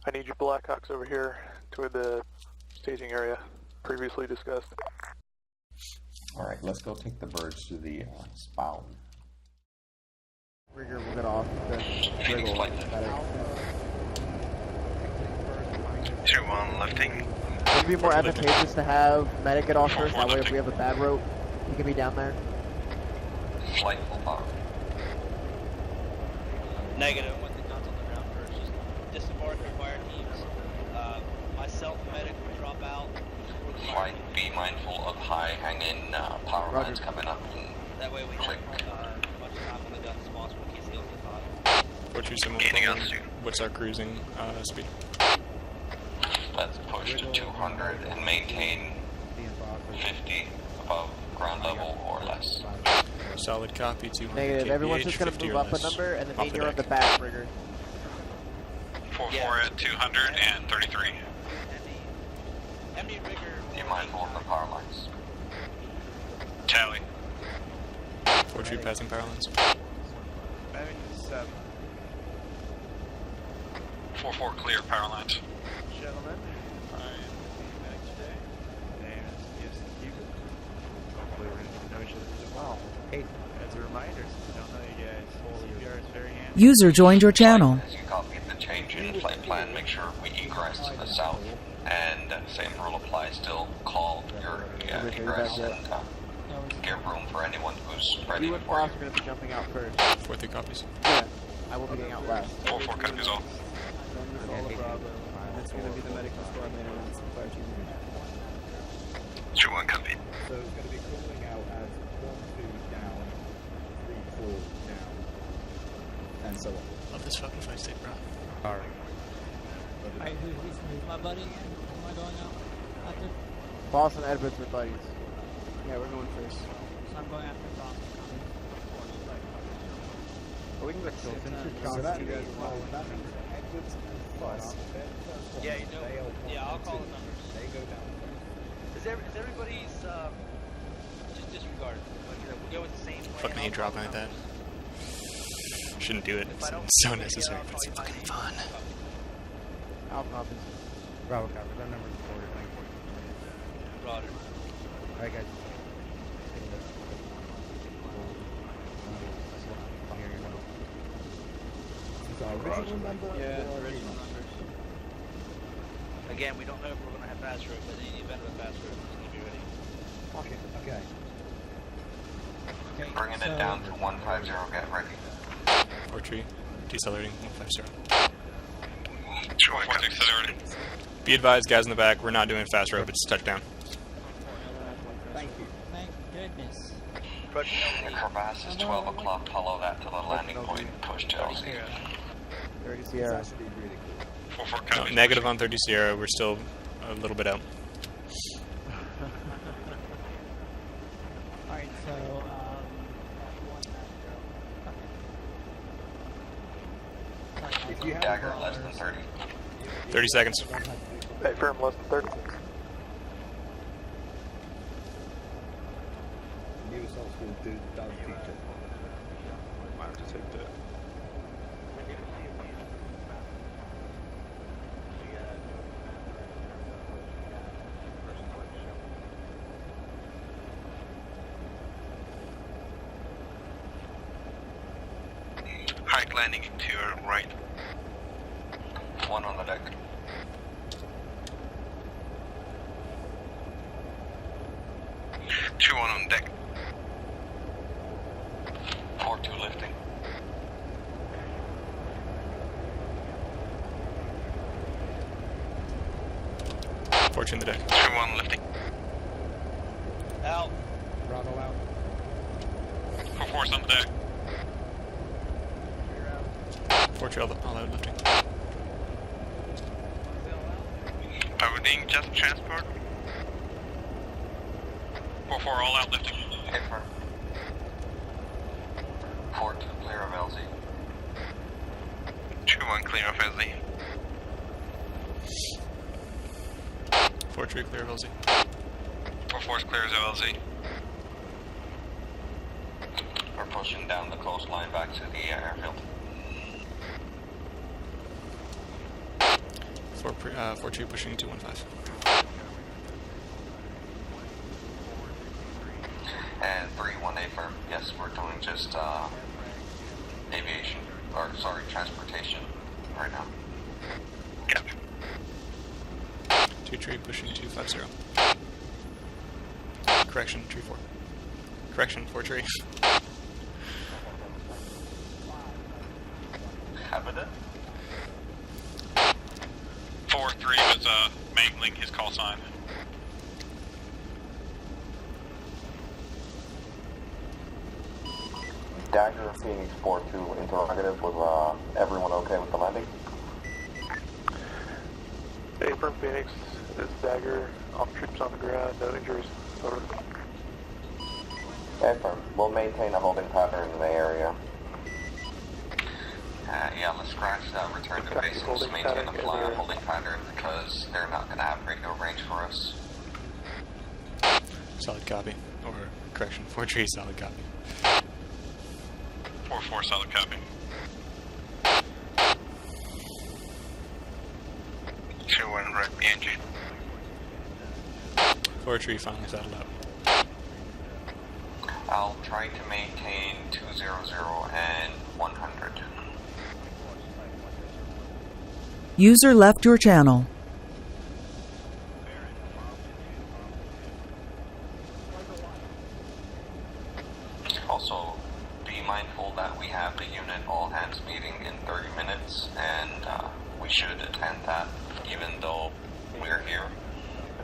I need your blackhawks over here toward the staging area previously discussed. Alright, let's go take the birds to the spawn. Rigger will get off the Phoenix flight. 2-1 lifting. Would it be more advantageous to have medic get off first? That way, if we have a bad rope, he can be down there. Flight full power. Negative. I want the guns on the ground first. Just disembark required teams. Myself and medic will drop out. Flight, be mindful of high hanging power lines coming up. That way we have much time on the guns as possible in case they don't get caught. Gaining altitude. What's our cruising speed? Let's push to 200 and maintain 50 above ground level or less. Solid copy, 200 Negative. kph, Everyone's just going to move up a number, and then you're on the back, Rigger. 4-4 at 233. Empty Rigger. Be mindful of the power lines. Tally. 4-3 passing power lines. 4-4 clear power lines. Gentlemen, I am the medic today. Name is Stephen. Hopefully we're going to know each other as well. Hey, as a reminder, since I don't know you guys, CPR is very handy. User joined your channel. As you copy the change in flight plan, make sure we egress to the south. And same rule applies, still call your egress and give room for anyone who's ready You and for Foss you. are going to be jumping out first. 4-3 copies. Yeah, I will be getting out last. 4-4 copies all. That's going to be the medical squad later on. It's 2-1 copy. So it's going to be calling out as 1-2 down, 3-4 down, and so on. Love this fucking fight state, bro. Alright. Alright, who's my buddy again? Am I going out after? Foss and Edwards are buddies. Yeah, we're going first. So I'm going after Boston. We can go kill So that means Edwards and Foss. Yeah, you know. Yeah, I'll call the numbers. They go down first. Is everybody's just disregard? Like, we go with the same plan. Fucking hate dropping like that. Shouldn't do it. It's so necessary, but it's fucking fun. I'll copy. Bravo copies. Our number is 4. Roger. Alright, guys. Yeah, original numbers. Again, we don't know if we're going to have fast road, but in the event of a fast road, it's going to be ready. Okay. Bringing it down to 150, get ready. 4-3, decelerating, 150. 2-1 accelerating. Be advised, guys in the back, we're not doing fast road, it's touchdown. Thank you. Thank goodness. The crevasse is 12 o'clock, follow that to the landing point, push to LZ. 30 It's Sierra. actually really cool. 4-4 No, copies. negative on 30 Sierra, we're still a little bit out. Alright, so, If you have Dagger less than 30. 30 seconds. Hey, firm less than 30. new assault school does teach it. Might have to take that. Hike landing to your right. One on the deck. Two on deck. 4-2 lifting. Fortune the deck. 2-1 lifting. Out. Bravo out. 4-4's on deck. 4-3 all out lifting. Pivoting jet transport. 4-4 all out lifting. Confirm. 4-2 clear of LZ. 2-1 clear of LZ. 4-3 clear of LZ. 4-4's clear as LZ. We're pushing down the coastline back to the airfield. 4-2 pushing 215. And 3-1 firm. Yes, we're doing just aviation, or sorry, transportation right now. Gotcha. 2-3 pushing 250. Correction, 3-4. Correction, 4-3. Habitat? 4-3 was mangling his call sign. Dagger Phoenix 4-2 interrogative. Was everyone okay with the landing? Affirm Phoenix, this is Dagger, all troops on the ground, no injuries. Over. Affirm. We'll maintain a holding pattern in the area. Yeah, let's scratch that. Return to base and just maintain a flat holding pattern because they're not going to have radio range for us. Solid copy. Or, correction, 4-3 solid copy. 4-4 solid copy. 2-1 right PNG. 4-3 finally settled up. I'll try to maintain 200 and 100. User left your channel. Also, be mindful that we have the unit all hands meeting in 30 minutes, and we should attend that, even though we're here.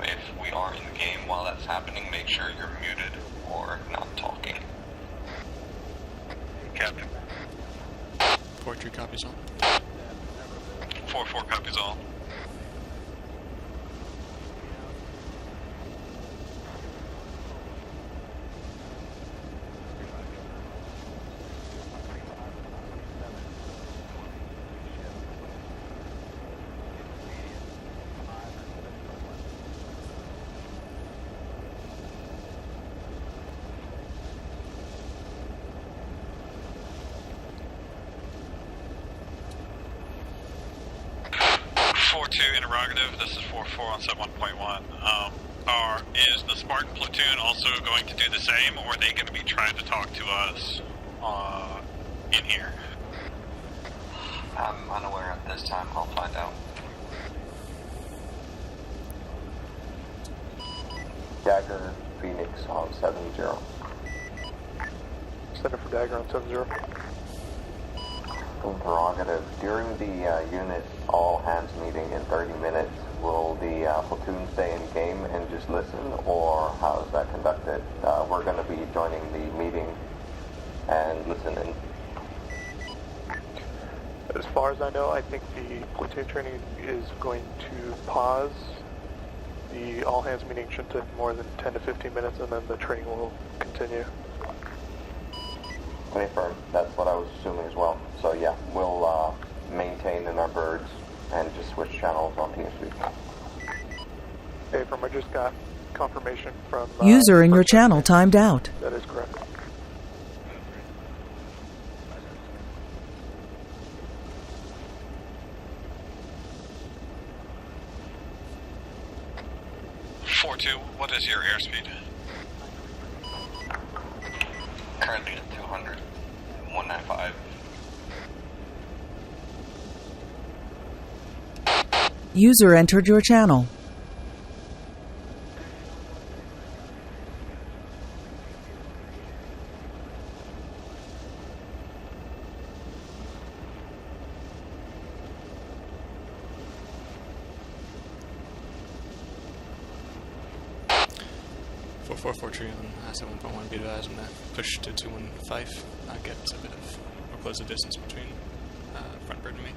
If we are in the game while that's happening, make sure you're muted or not talking. Captain. 4-3 copies all. 4-4 copies all. Interrogative, this is 4-4 on sub 1.1. Is the Spartan platoon also going to do the same, or are they going to be trying to talk to us in here? I'm unaware at this time. I'll find out. Dagger Phoenix on 7-0. Center for Dagger on 7-0. Interrogative. During the unit all hands meeting in 30 minutes, will the platoon stay in game and just listen, or how is that conducted? We're going to be joining the meeting and listening. As far as I know, I think the platoon training is going to pause. The all hands meeting shouldn't take more than 10 to 15 minutes, and then the training will continue. Confirm. That's what I was assuming as well. So yeah, we'll maintain in our birds and just switch channels on TSV. Affirm, I just got confirmation from... User in your channel timed out. That is correct. What is your airspeed? Currently at 200. 195. User entered your channel. Tree on 7.1 be advised when that push to 215 gets a bit of or close the distance between front bird and me.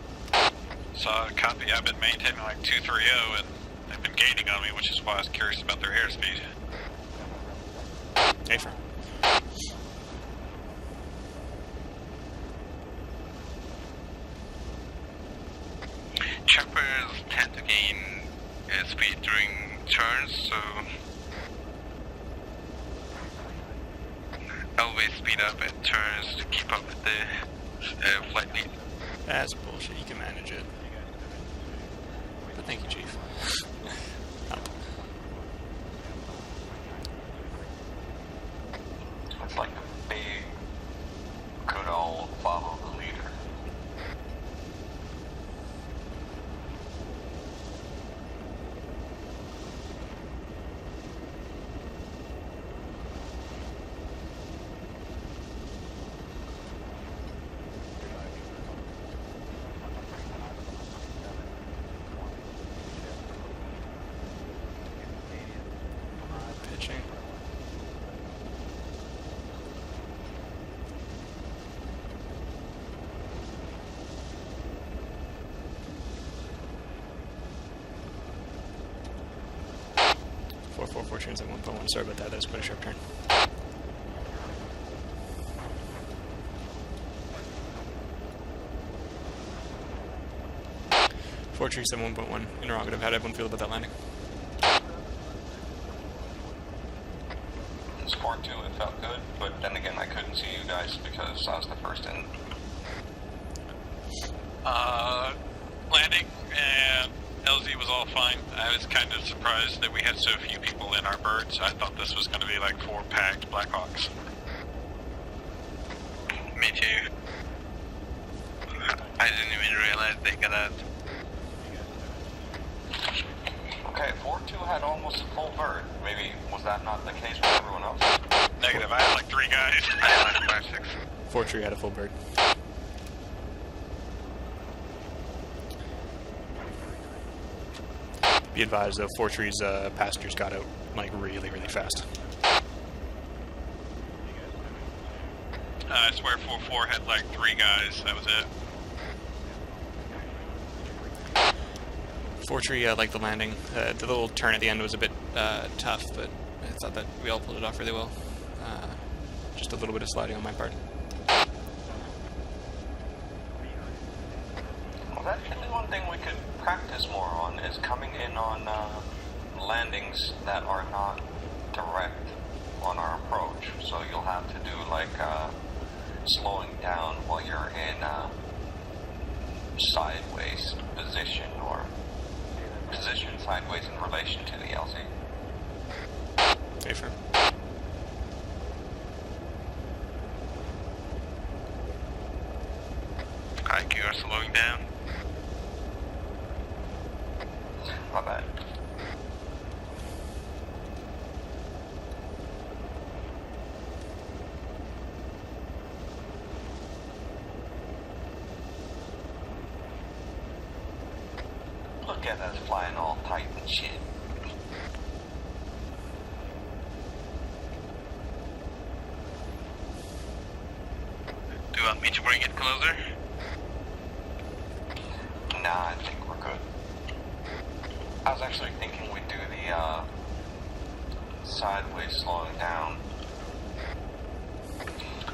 So copy, I've been maintaining like 230 and they've been gaining on me, which is why I was curious about their airspeed. Affirm. Choppers tend to gain airspeed during turns, so always speed up at turns to keep up with the flight lead. That's bullshit, you can manage it. But Thank you, Chief. It's like a big, good old follow the leader. Pitching. Four trains at 1.1. Sorry about that. That was quite a sharp turn. Four trees at 1.1. Interrogative. How did everyone feel about that landing? It's 4-2, it felt good, but then again I couldn't see you guys because I was the first in. Landing and LZ was all fine. I was kind of surprised that we had so few people in our birds. I thought this was going to be like 4 packed blackhawks. Me too. I didn't even realize they got out. Okay, 4-2 had almost a full bird. Maybe was that not the case with everyone else? Negative, I had like 3 guys. I had 5-6. 4 tree had a full bird. Be advised though, 4 trees passengers got out like really fast. I swear 4-4 had like 3 guys, that was it. 4 tree like the landing. The little turn at the end was a bit tough, but I thought that we all pulled it off really well. Just a little bit of sliding on my part. Well, actually one thing we could practice more on is coming in on landings that are not direct on our approach. So you'll have to do like slowing down while you're in sideways position or position sideways in relation to the LZ. Okay, sure. IQ are slowing down. My bad. Look at us flying all tight and shit. Do you want me to bring it closer? Nah, I think we're good. I was actually thinking we'd do the sideways slowing down.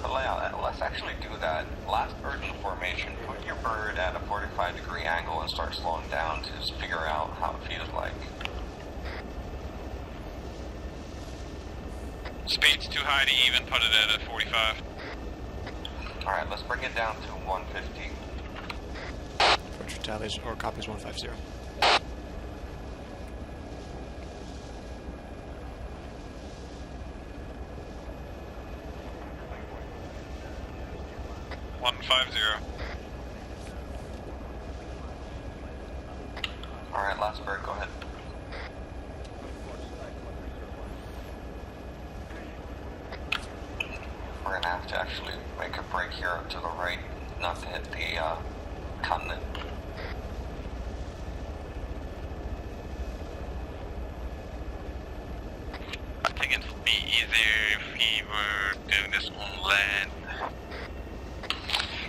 But let's actually do that. Last bird in the formation, put your bird at a 45-degree angle and start slowing down to just figure out how it feels like. Speed's too high to even put it at a 45. Alright, let's bring it down to 150. Approach tallies or copies 150. Alright, last bird, go ahead. We're gonna have to actually make a break here up to the right, not to hit the continent. I think it would be easier if we were doing this on land.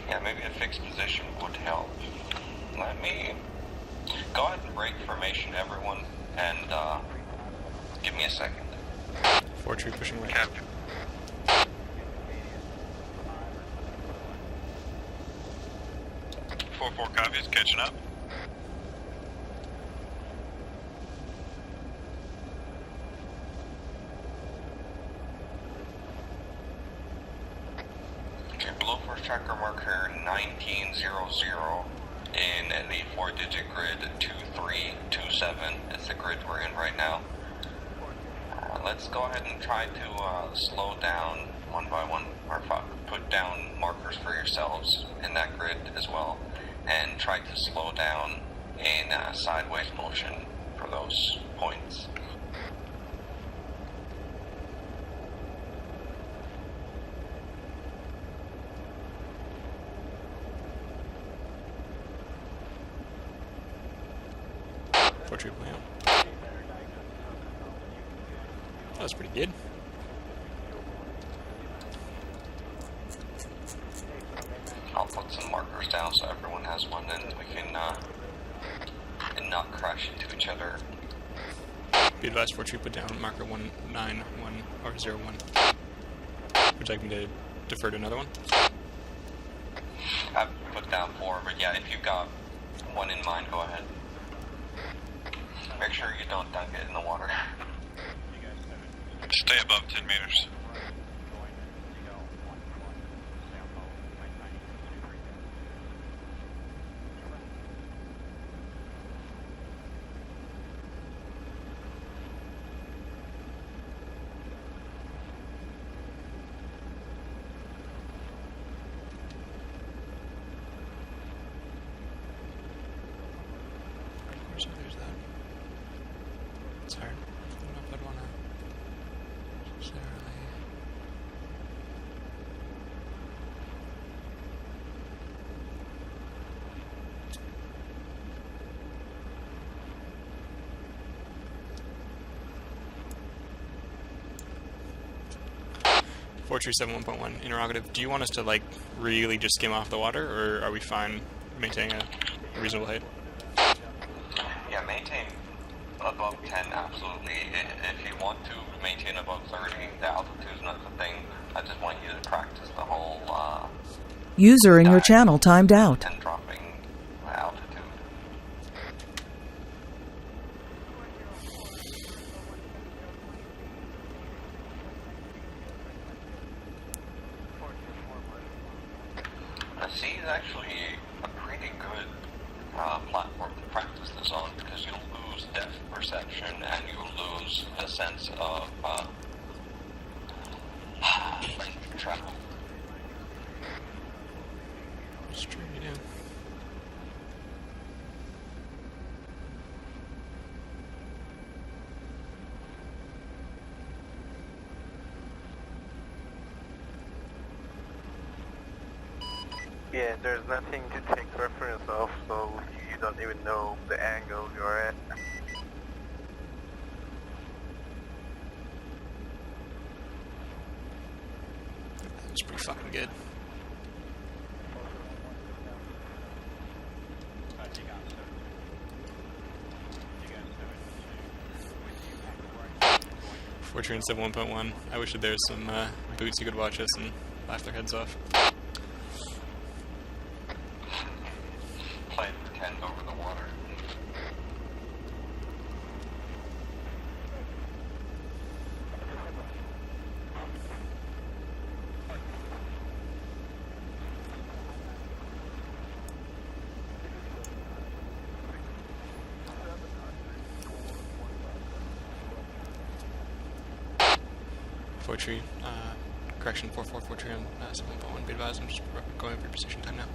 Yeah, maybe a fixed position would help. Let me go ahead and break formation, everyone, and give me a second. 4 tree pushing right. Cap. Four copies, catching up. Okay, below first tracker marker 1900 in the 4-digit grid 2327. It's the grid we're in right now. Let's go ahead and try to slow down one by one, or put down markers for yourselves in that grid as well, and try to slow down in sideways motion for those points. Portrait plan. That was pretty good. I'll put some markers down so everyone has one, and we can not crash into each other. Be advised, Portrait put down marker 191 or 01. Would you like me to defer to another one? I've put down 4, but yeah, if you've got one in mind, go ahead. Make sure you don't dunk it in the water. Stay above 10 meters. There's that. It's hard. I don't know if I'd want to necessarily. Fortree 71.1 interrogative. Do you want us to like really just skim off the water, or are we fine maintaining a reasonable height? Yeah, maintain above 10, absolutely. If you want to maintain above 30, the altitude's not the thing. I just want you to practice the whole User in your channel timed out. and dropping altitude. The sea is actually a pretty good platform to practice this on, because you'll lose depth perception and you'll lose a sense of length of travel. Straight in. Yeah, there's nothing to take reference of, so you don't even know the angle you're at. It's pretty fucking good. Fortune 71.1. I wish that there was some boots who could watch us and laugh their heads off. Play pretend over the water. Fortree, correction 444 Fortree on 7.1. Be advised, I'm just going over your position time now.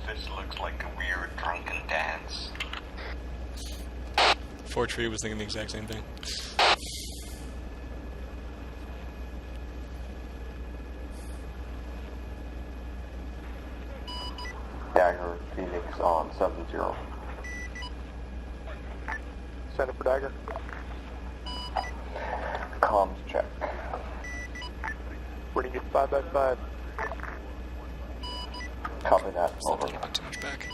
This looks like a weird drunken dance. Fortree was thinking the exact same thing. Dagger, Phoenix on 7-0. Center for Dagger. Comms check. Reading it 5x5. Copy that, Still over. taking a bit too much back.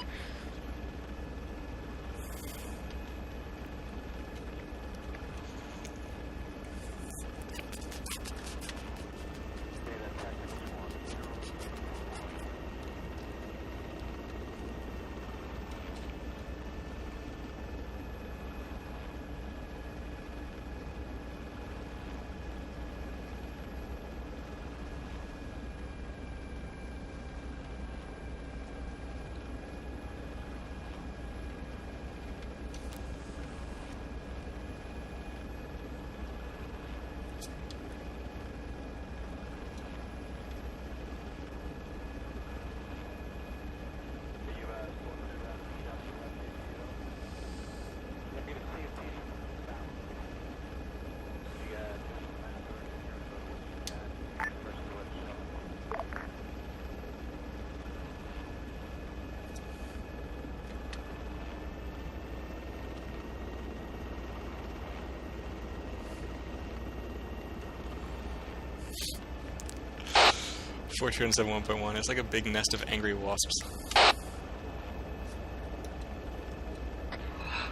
Fortune 71.1. It's like a big nest of angry wasps.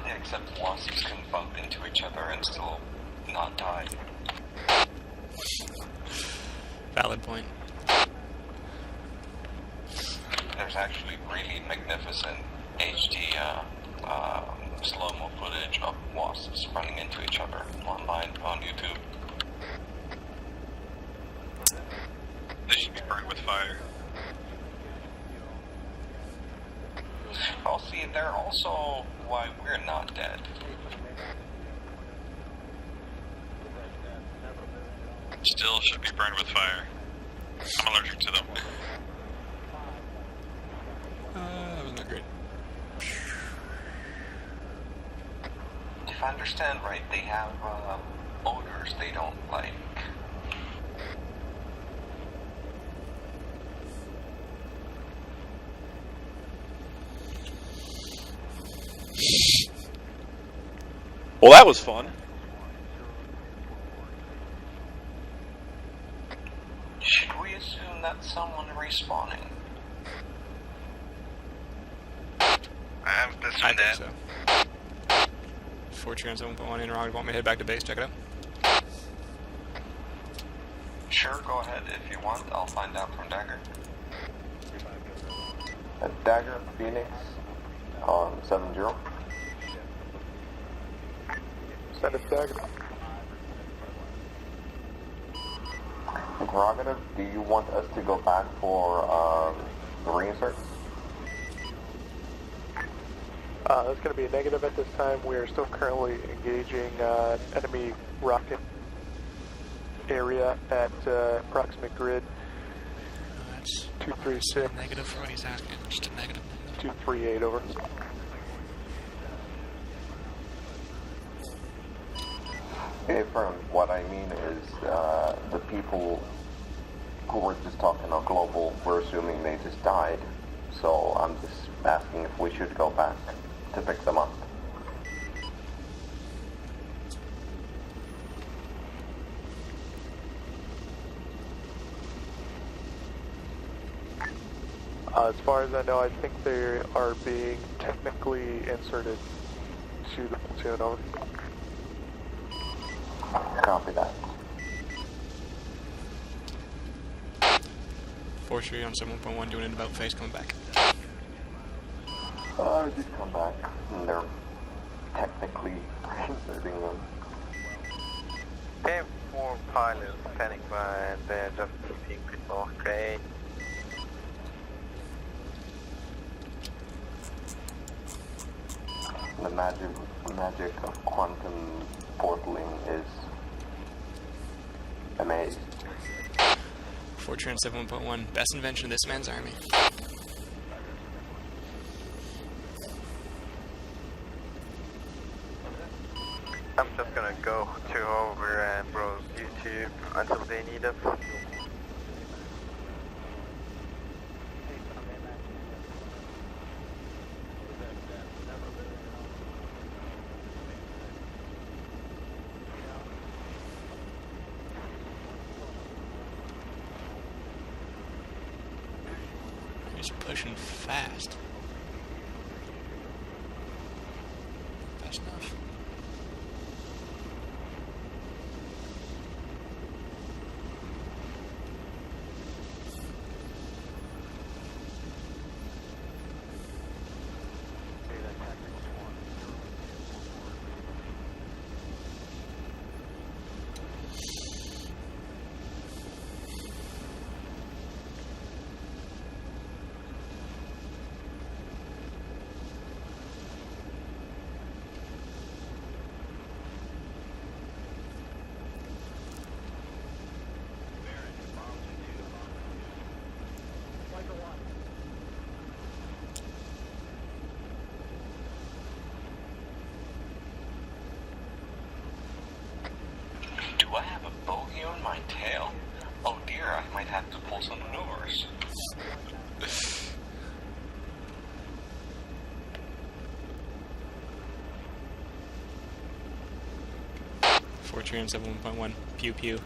Yeah, except wasps can bump into each other and still not die. Valid point. There's actually really magnificent HD slow-mo footage of wasps running into each other online on YouTube. They should be burned with fire. Oh, see, they're also why we're not dead. Still should be burned with fire. I'm allergic to them. That was not great. If I understand right, they have odors they don't like. Well, that was fun. Should we assume that's someone respawning? I'm I assuming think that. so. Fortune 7.1 interrogative. Want me to head back to base? Check it out. Sure, go ahead if you want. I'll find out from Dagger. Dagger, Phoenix, on 7-0. Send it Dagger. Interrogative, do you want us to go back for reinserts? That's going to be a negative at this time. We are still currently engaging enemy rocket area at approximate grid That's 236. negative for what he's asking. Just a negative. 238 over. From what I mean is the people who were just talking on global, we're assuming they just died. So I'm just asking if we should go back to pick them up. As far as I know, I think they are being technically inserted to the platoon. Over. Copy that. Fortune on 7.1 doing an about face coming back. I did come back, and they're technically inserting them. Team 4 pilots standing by, they're just keeping people okay. The magic of quantum portaling is amazing. Fortune 7.1, best invention of this man's army. I'm just gonna go to over and browse YouTube until they need us. He's pushing fast. Fast enough. Do I have a bogey on my tail? Oh dear, I might have to pull some maneuvers. Fortune 7.1, pew pew.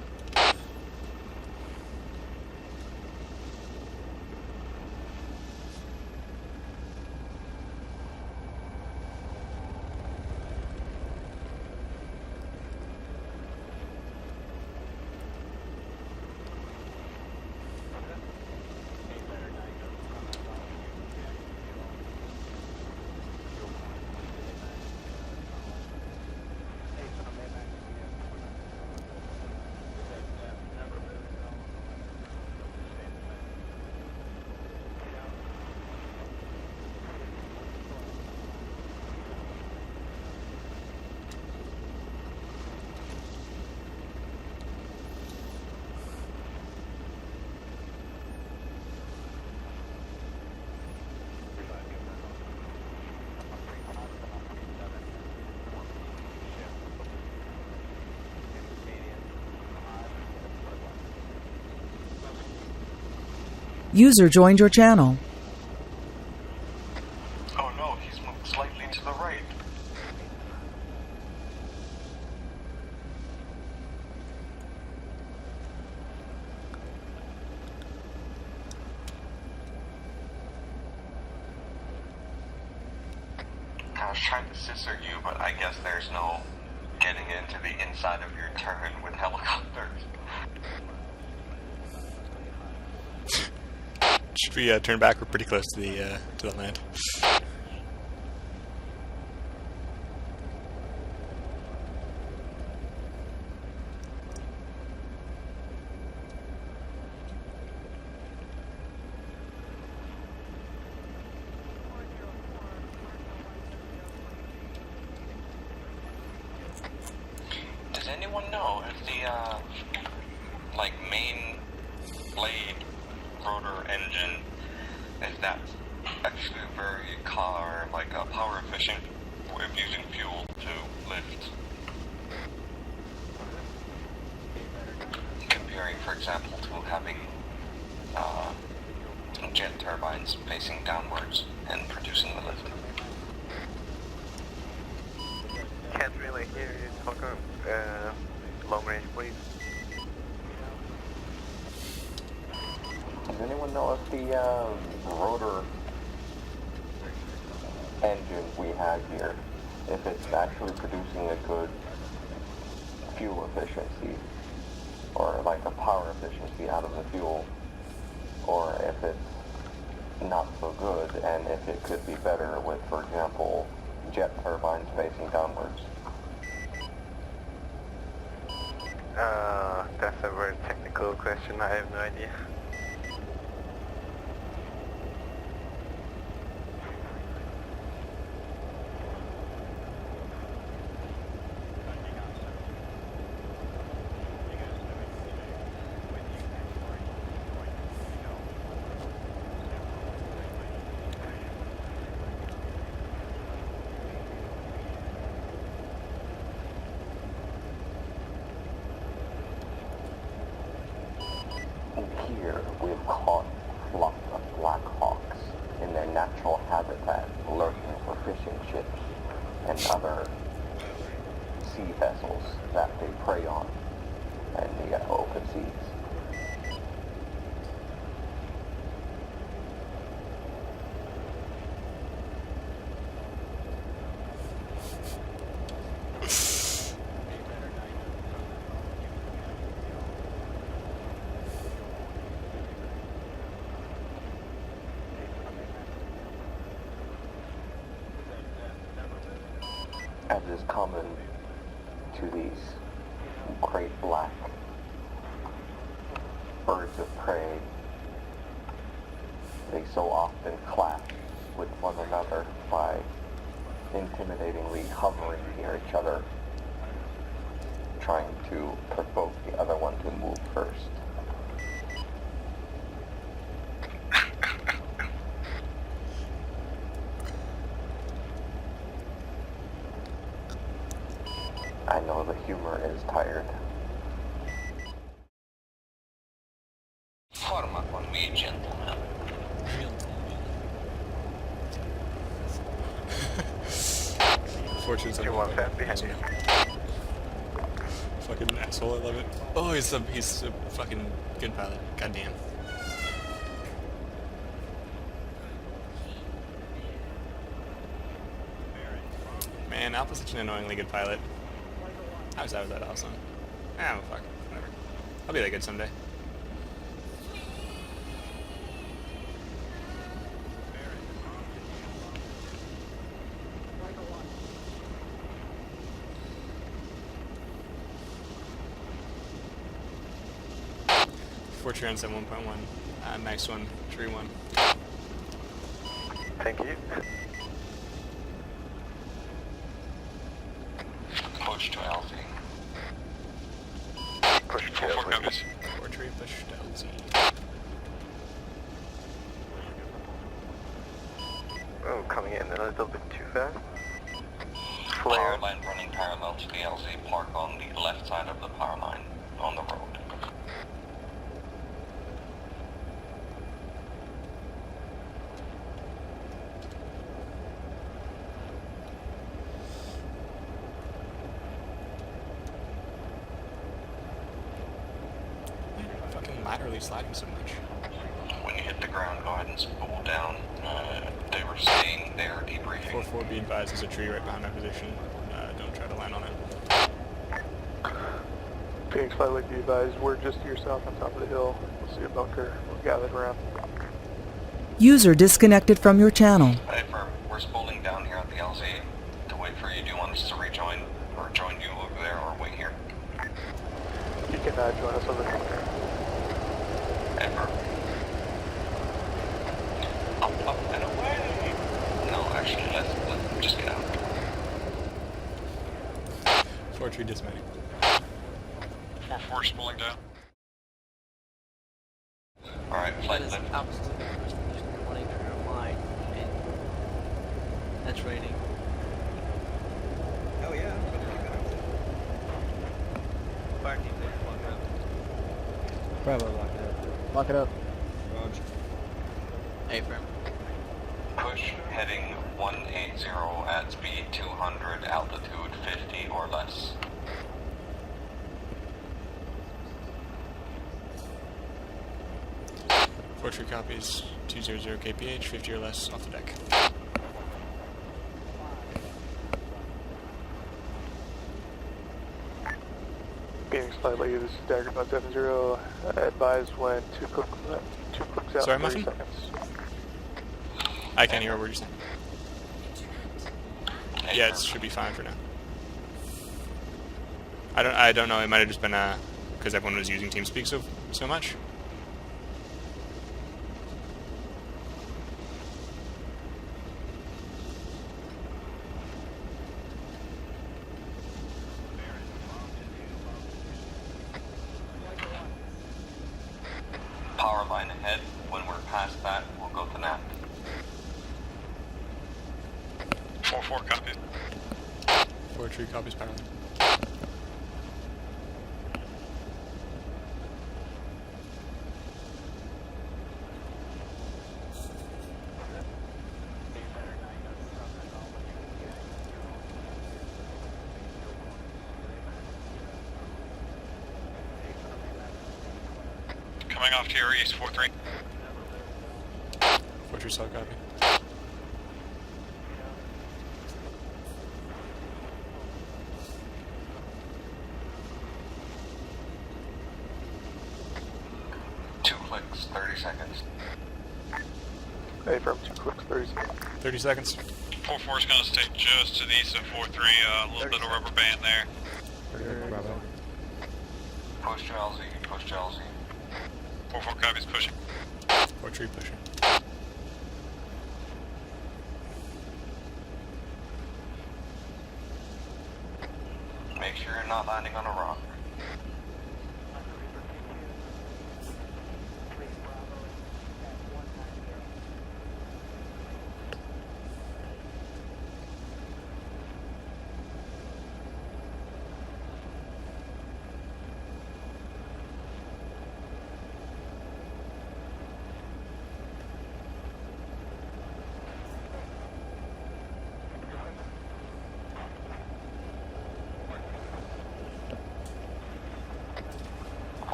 User joined your channel. Oh no, he's moved slightly to the right. I was trying to scissor you, but I guess there's no getting into the inside of your turret with helicopters. Should we turn back? We're pretty close to the land. Does anyone know if the like main blade rotor engine, if that's actually very power efficient with using fuel to lift? Comparing, for example, to having jet turbines facing downwards and producing the lift. Can't really hear you talking. Long range, please. Does anyone know if the rotor engine we have here, if it's actually producing a good fuel efficiency, or like a power efficiency out of the fuel, or if it's not so good, and if it could be better with, for example, jet turbines facing downwards? That's a very technical question. I have no idea. Here, we've caught lots of blackhawks in their natural habitat, lurking for fishing ships and other sea vessels that they prey on in the open seas. As is common to these great black birds of prey, they so often clash with one another by intimidatingly hovering near each other, trying to provoke the other one to move first. I know the humor is tired. Arma on me, gentlemen. Fortune's 215 behind you. Fucking asshole, I love it. Oh, he's a fucking good pilot. Goddamn. Man, Alpha's such an annoyingly good pilot. How was that awesome? Ah, well, fuck. Whatever. I'll be that good someday. Fortune 1.1. Nice one. Tree one. Thank you. Push to LZ. Push to Four comes. Tree push to LZ. Oh, coming in a little bit too fast. Power Flare. line running parallel to the LZ. Park on the left side of the power line on the road. laterally sliding so much? When you hit the ground, go ahead and spool down. They were saying they are debriefing. 4-4, be advised, there's a tree right behind my position. Don't try to land on it. Phoenix 5, like be advised, we're just to your south on top of the hill. We'll see a bunker. We're gathered around. User disconnected from your channel. Hey, we're spooling down here at the LZ to wait for you. Do you want us to rejoin or join you over there or wait here? You can join us over here. Hey, up and away! No, actually, let's just get out. 4 tree dismounting. 4-4 spooling down. Alright, flight lift. That's raining. Oh yeah. Fire team, lock it up. Bravo, lock it up. Lock it up. Roger. Hey, firm. Push heading 180 at speed 200, altitude 50 or less. Tree copies 200 kph, 50 or less off the deck. Phoenix 5, like this is Dagger 570. Advise when two clicks out. Sorry, 30 Muffin? seconds. I can't hear a word you're saying. Yeah, it should be fine for now. I don't know. It might have just been because everyone was using TeamSpeak so much. Power line ahead. When we're past that, we'll go to NAP. 4-4 copies. 4 tree copies power line. Coming off to your east, 4-3. 4 tree solid copy. Two clicks, 30 seconds. Hey, from 2 clicks, 30 seconds. 30 seconds. 4-4 is going to stay just to the east of 4-3, a little bit of rubber band there. Bravo. Push to LZ, push to LZ. 4-4 copies pushing. 4 tree pushing. Make sure you're not landing on a rock.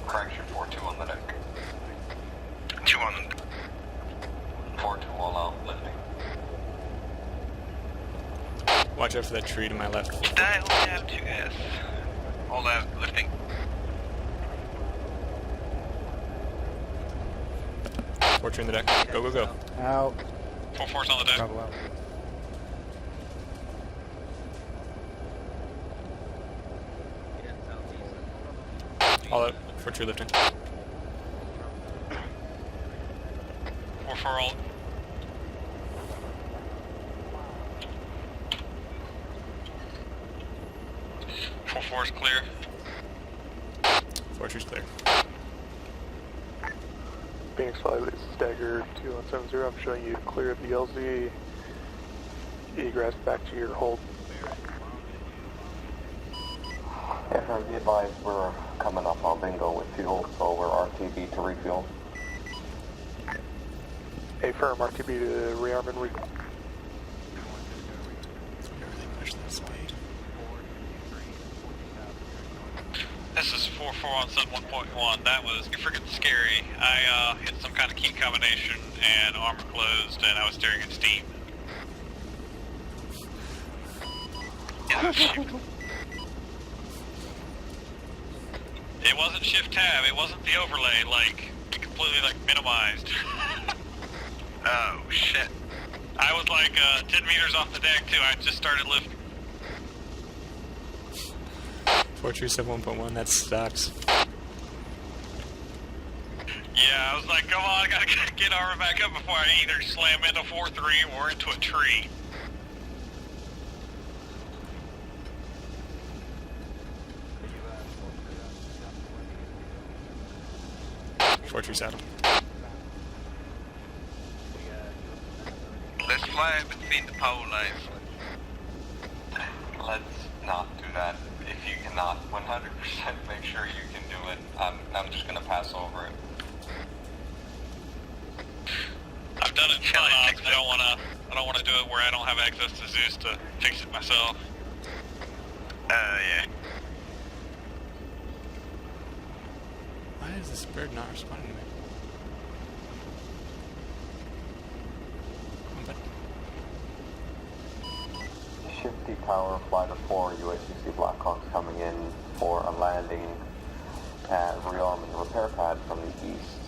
Correction, 4-2 on the deck. 2 on the deck. 4-2 all out, lifting. Watch out for that tree to my left. Did I only have 2S? All out, lifting. 4 tree in the deck. Go, go, go. Out. 4-4's on the deck. Bravo out. All out. 4 tree lifting. 4-4 all. Four is clear. 4 tree's clear. Phoenix 5, this is Dagger 2170. I'm showing you clear of the LZ. Egress back to your hold. Yeah, from be advised, we're coming up on bingo with fuel, so we're RTB to refuel. A firm RTB to rearm and refuel. Push that speed. This is 4-4 4-4 on Sun 1.1. That was freaking scary. I hit some kind of key combination and armor closed and I was staring at steam. It wasn't shift tab, it wasn't the overlay, like, it completely, like, minimized. Oh, shit. I was, like, 10 meters off the deck, too. I just started lifting. Fortress of 1.1, that sucks. Yeah, I was like, come on, I gotta get Arma back up before I either slam into 4-3 or into a tree. Fortress Adam. Let's fly between the power lines. Let's not do that. If you cannot 100% make sure you can do it, I'm just gonna pass over it. I've done it in fun ops. I don't wanna do it where I don't have access to Zeus to fix it myself. Yeah. Why is this bird not responding to me? Shifty Tower, Flight of 4, USCC Blackhawks coming in for a landing at rearm and repair pad from the east.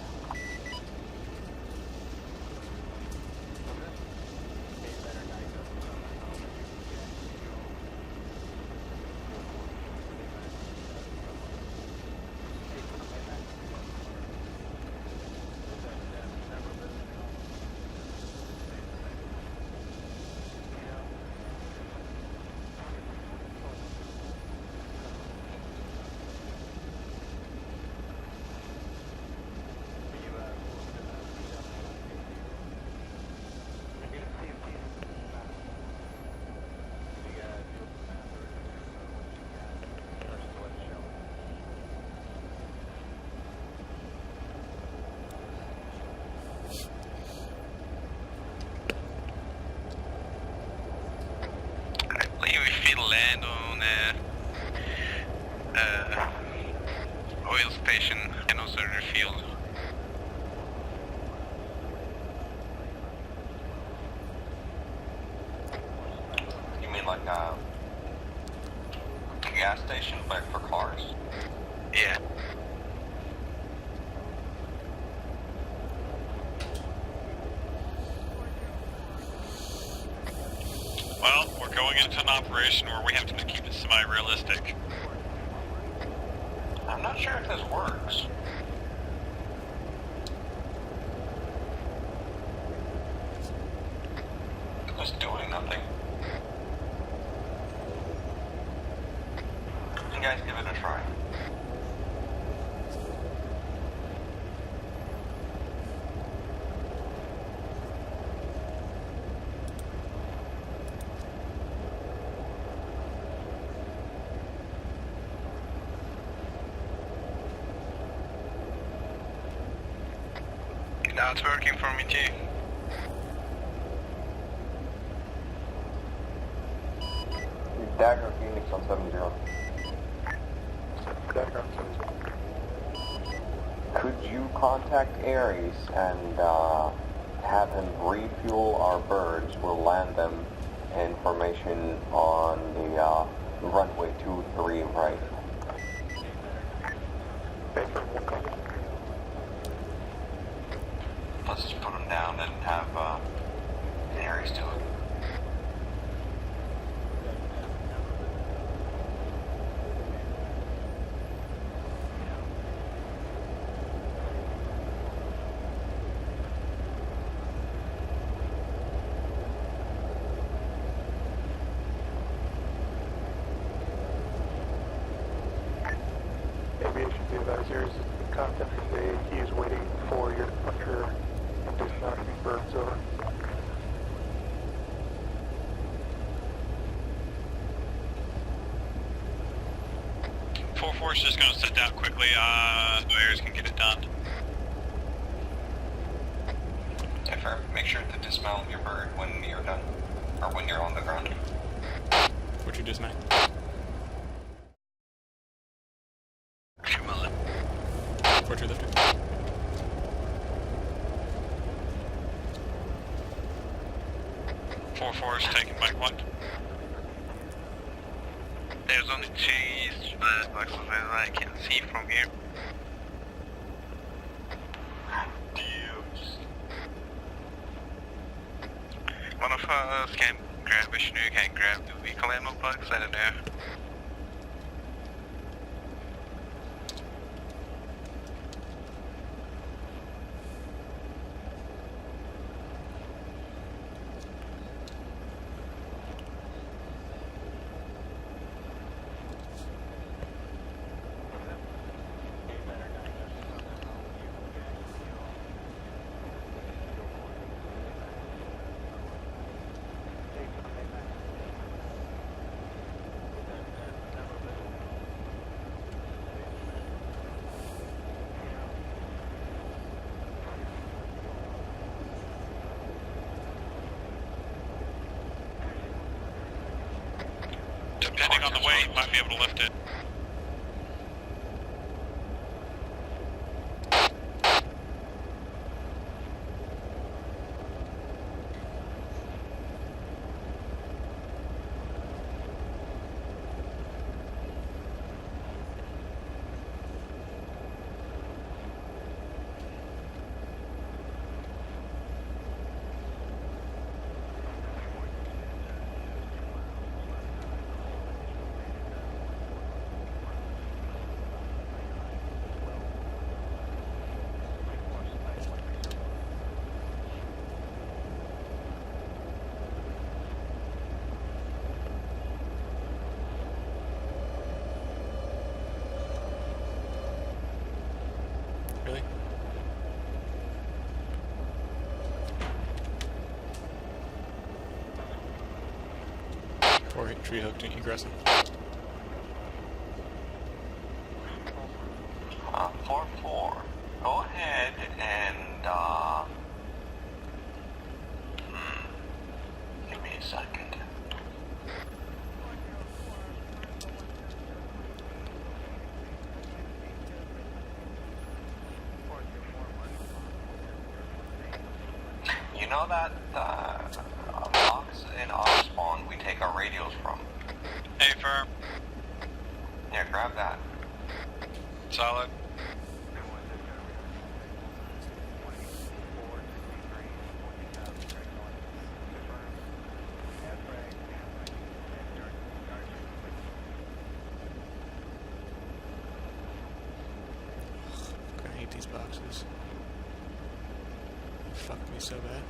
Land on oil station and also refuel. You mean like a gas station, but for cars? Yeah. Well, we're going into an operation where we have to keep it semi-realistic. I'm not sure if this works. It's doing nothing. You guys give it a try. Now it's working for me too. Dagger Phoenix on 70. Dagger on 70. Could you contact Ares and have him refuel our birds? We'll land them in formation on the runway 23 right. Let's just put them down and have Ares do it. Aviation advisors contact today. He is waiting for your departure and does not be birds over. Force just going to sit down quickly so Ares can get it done. Defer, make sure to dismount your bird when you're done, or when you're on the ground. What'd you dismount? Come on. 4-3 lifting. Four is taken by what? There's only 2 boxes that I can see from here. One of us can grab a Shnu, can grab the vehicle ammo box, I don't know. Depending on the weight, might be able to lift it. Really? Or tree hooked and aggressive. 4-4. Go ahead and, give me a second. You know that, box in auto spawn we take our radios from? Hey, firm. Yeah, grab that. Solid. I hate these boxes. They fuck me so bad.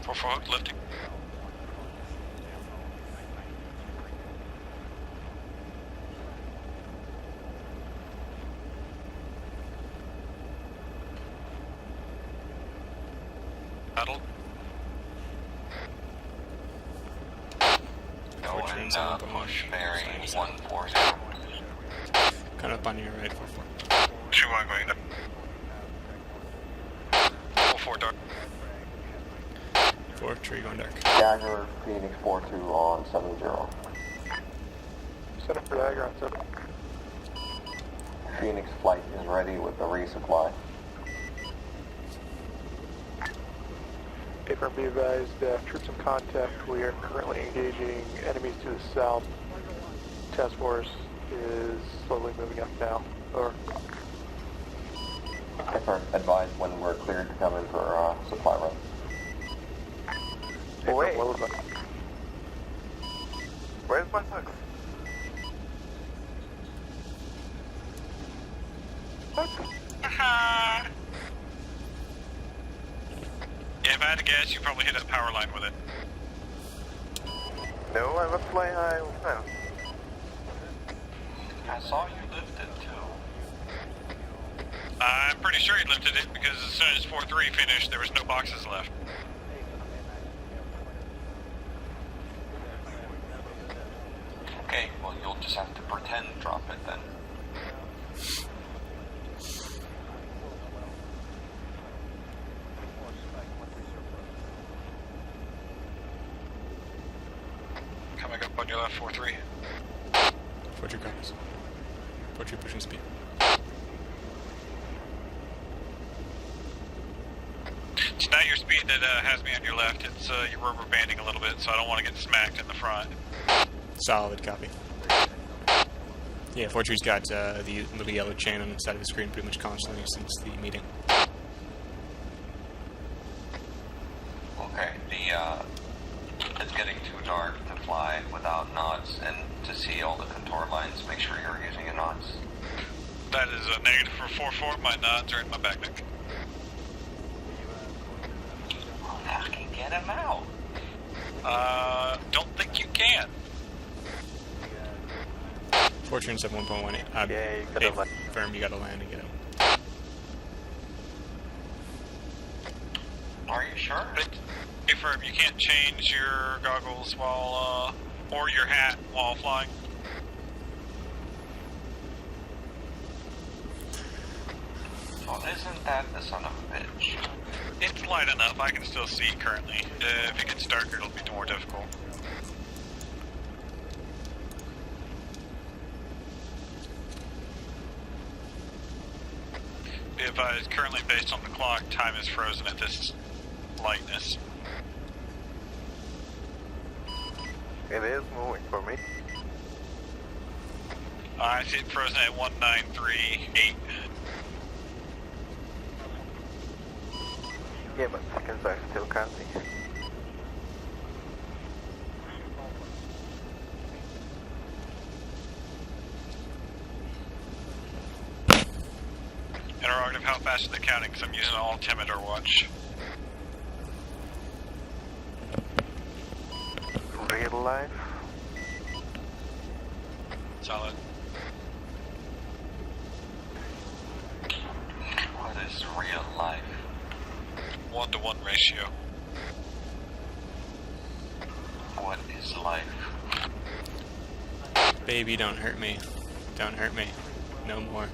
For hook lifting. Battle. Go and push bearing 140. Kind of up on your right, 4-4. 2-1 going to 4-4 dark. 4, tree going dark. Dagger, Phoenix 4-2 on 7-0. Set up for Dagger on 7. Phoenix flight is ready with the resupply. Paper, be advised, troops in contact. We are currently engaging enemies to the south. Task force is slowly moving up now. Over. Paper, advise when we're cleared to come in for supply run. Paper, Wait. what was that? Where's my hook? Yeah, if I had to guess, you probably hit a power line with it. No, I was flying high. No. I saw you lift it too. I'm pretty sure he lifted it because as soon as 4-3 finished, there was no boxes left. Well, you'll just have to pretend drop it then. Coming up on your left, 4-3. 4-2 copies. 4-2 pushing speed. It's not your speed that has me on your left. It's you're rubber banding a little bit, so I don't want to get smacked in the front. Solid copy. Yeah, 4-2's got the little yellow chain on the side of the screen pretty much constantly since the meeting. Okay, it's getting too dark to fly without knots, and to see all the contour lines, make sure you're using your knots. That is a negative for 4-4. My knots are in my back neck. I can get him out. Don't think you can. Fortune 7.1. Yeah, you could hey, have like... firm, you gotta land and get him. Are you sure? Hey, firm, you can't change your goggles while, or your hat while flying. Well, isn't that the son of a bitch? It's light enough. I can still see currently. If it gets darker, it'll be more difficult. Be advised, currently based on the clock, time is frozen at this lightness. It is moving for me. I see it frozen at 1938. Yeah, but seconds are still counting. Interrogative, how fast are they counting? Because I'm using an altimeter watch. Real life? Solid. What is real life? 1-to-1 ratio. What is life? Baby, don't hurt me. Don't hurt me. No more.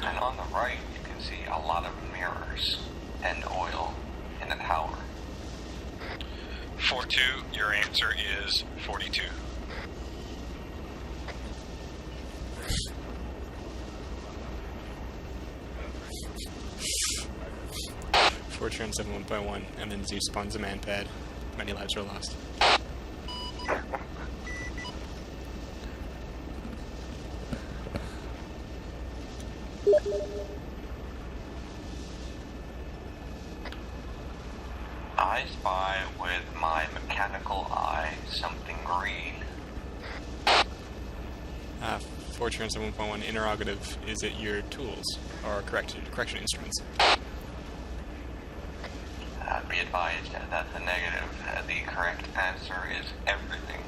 And on the right, you can see a lot of mirrors and oil in the tower. 4-2, your answer is 42. Fortune 7.1, and then Zeus spawns a man pad. Many lives are lost. I spy with my mechanical eye something green. Fortune 7.1 interrogative, is it your tools or correction instruments? Be advised, that's a negative. The correct answer is everything.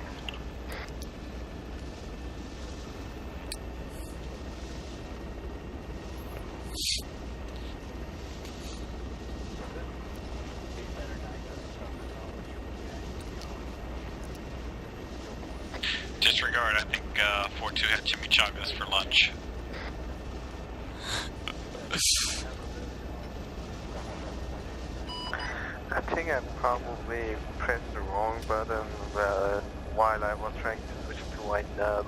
Disregard, I think 4-2 had chimichangas for lunch. I think I probably pressed the wrong button while I was trying to switch to white nub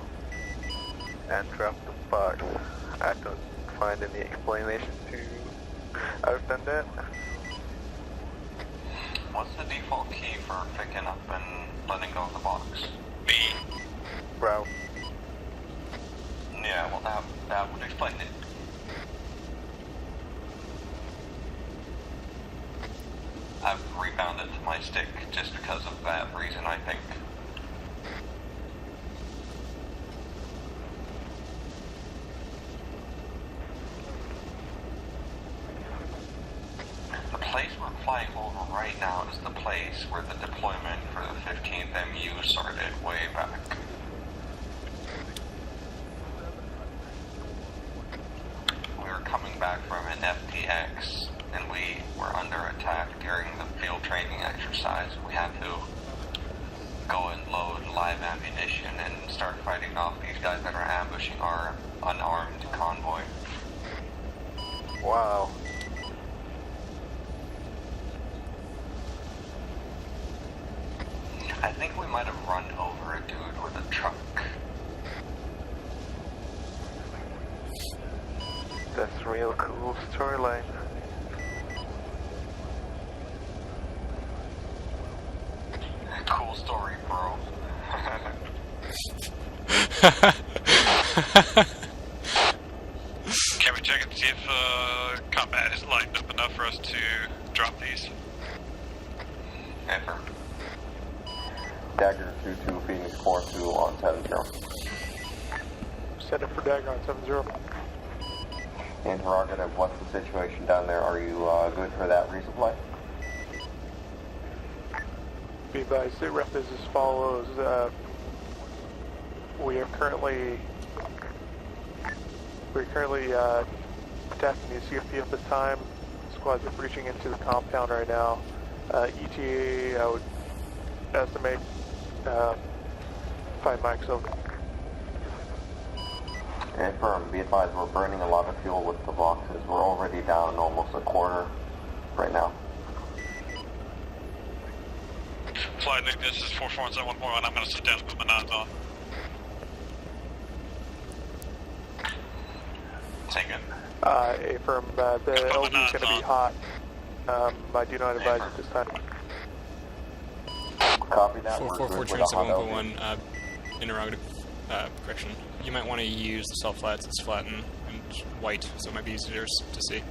and dropped the box. I don't find any explanation to I've done that. What's the default key for picking up and letting go of the box? B. Bro. Yeah, well that would explain it. I've rebounded to my stick just because of that reason, I think. The place we're flying over right now is the place where the deployment for the 15th MU started way back. We were coming back from an FTX and we were under attack during the field training exercise. We had to go and load live ammunition and start fighting off these guys that are ambushing our unarmed convoy. Wow. I think we might have run over a dude with a truck. That's a real cool storyline. Cool story, bro. Can we check and see if combat is lined up enough for us to drop these? Ever. Dagger 2-2, Phoenix 4-2 on 7-0. Set it for Dagger on 7-0. Interrogative, what's the situation down there? Are you good for that resupply? Be advised, the rep is as follows. We're currently attacking the CFP at this time. Squads are breaching into the compound right now. ETA, I would estimate 5 mics over. Confirm, be advised we're burning a lot of fuel with the boxes. We're already down almost a quarter right now. Flight League, this is 44711. I'm going to sit down and put my nods on. Take it. Affirm, the LG is going to be hot. I do not advise at this time. Copy that. 444 train 7.1, interrogative, correction. You might want to use the salt flats. It's flat and white, so it might be easier to see.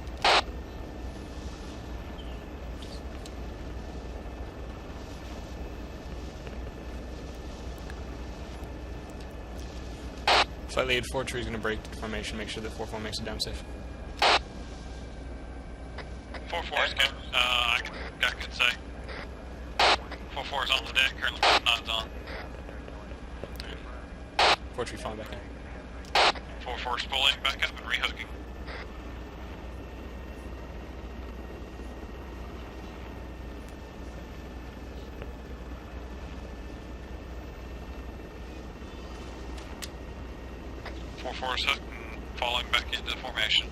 Flight lead 4-3 is going to break formation, make sure that 4-4 makes it down safe. 4-4 is good. I could say. 4-4 is on the deck, currently putting nods on. 4-3 falling back in. 4-4 is pulling back up and rehooking. Force hook and falling back into formation.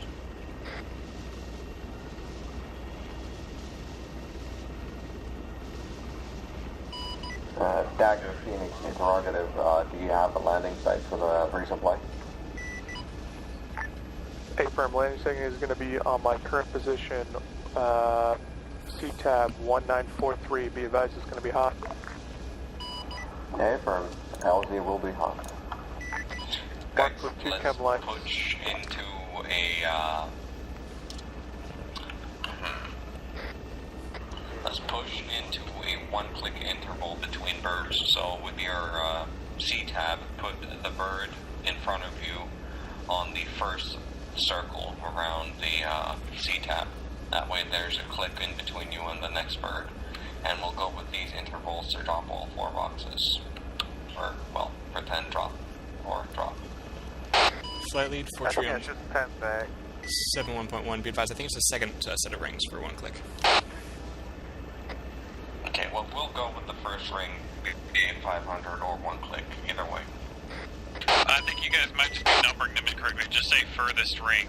Dagger, Phoenix, interrogative, do you have a landing site for the resupply? Affirm, landing site is going to be on my current position, C-tab 1943. Be advised it's going to be hot. Affirm, LZ will be hot. Guys, let's push into a, let's push into a one-click interval between birds. So with your C-tab, put the bird in front of you on the first circle around the C-tab. That way there's a click in between you and the next bird. And we'll go with these intervals to drop all 4 boxes. Or, well, pretend drop. Or drop. Flight lead 4-3 on just 10 back. 7.1. Be advised, I think it's the second set of rings for 1 click. Okay, well, we'll go with the first ring, be it 500 or 1 click, either way. I think you guys might just be numbering them incorrectly. Just say furthest ring.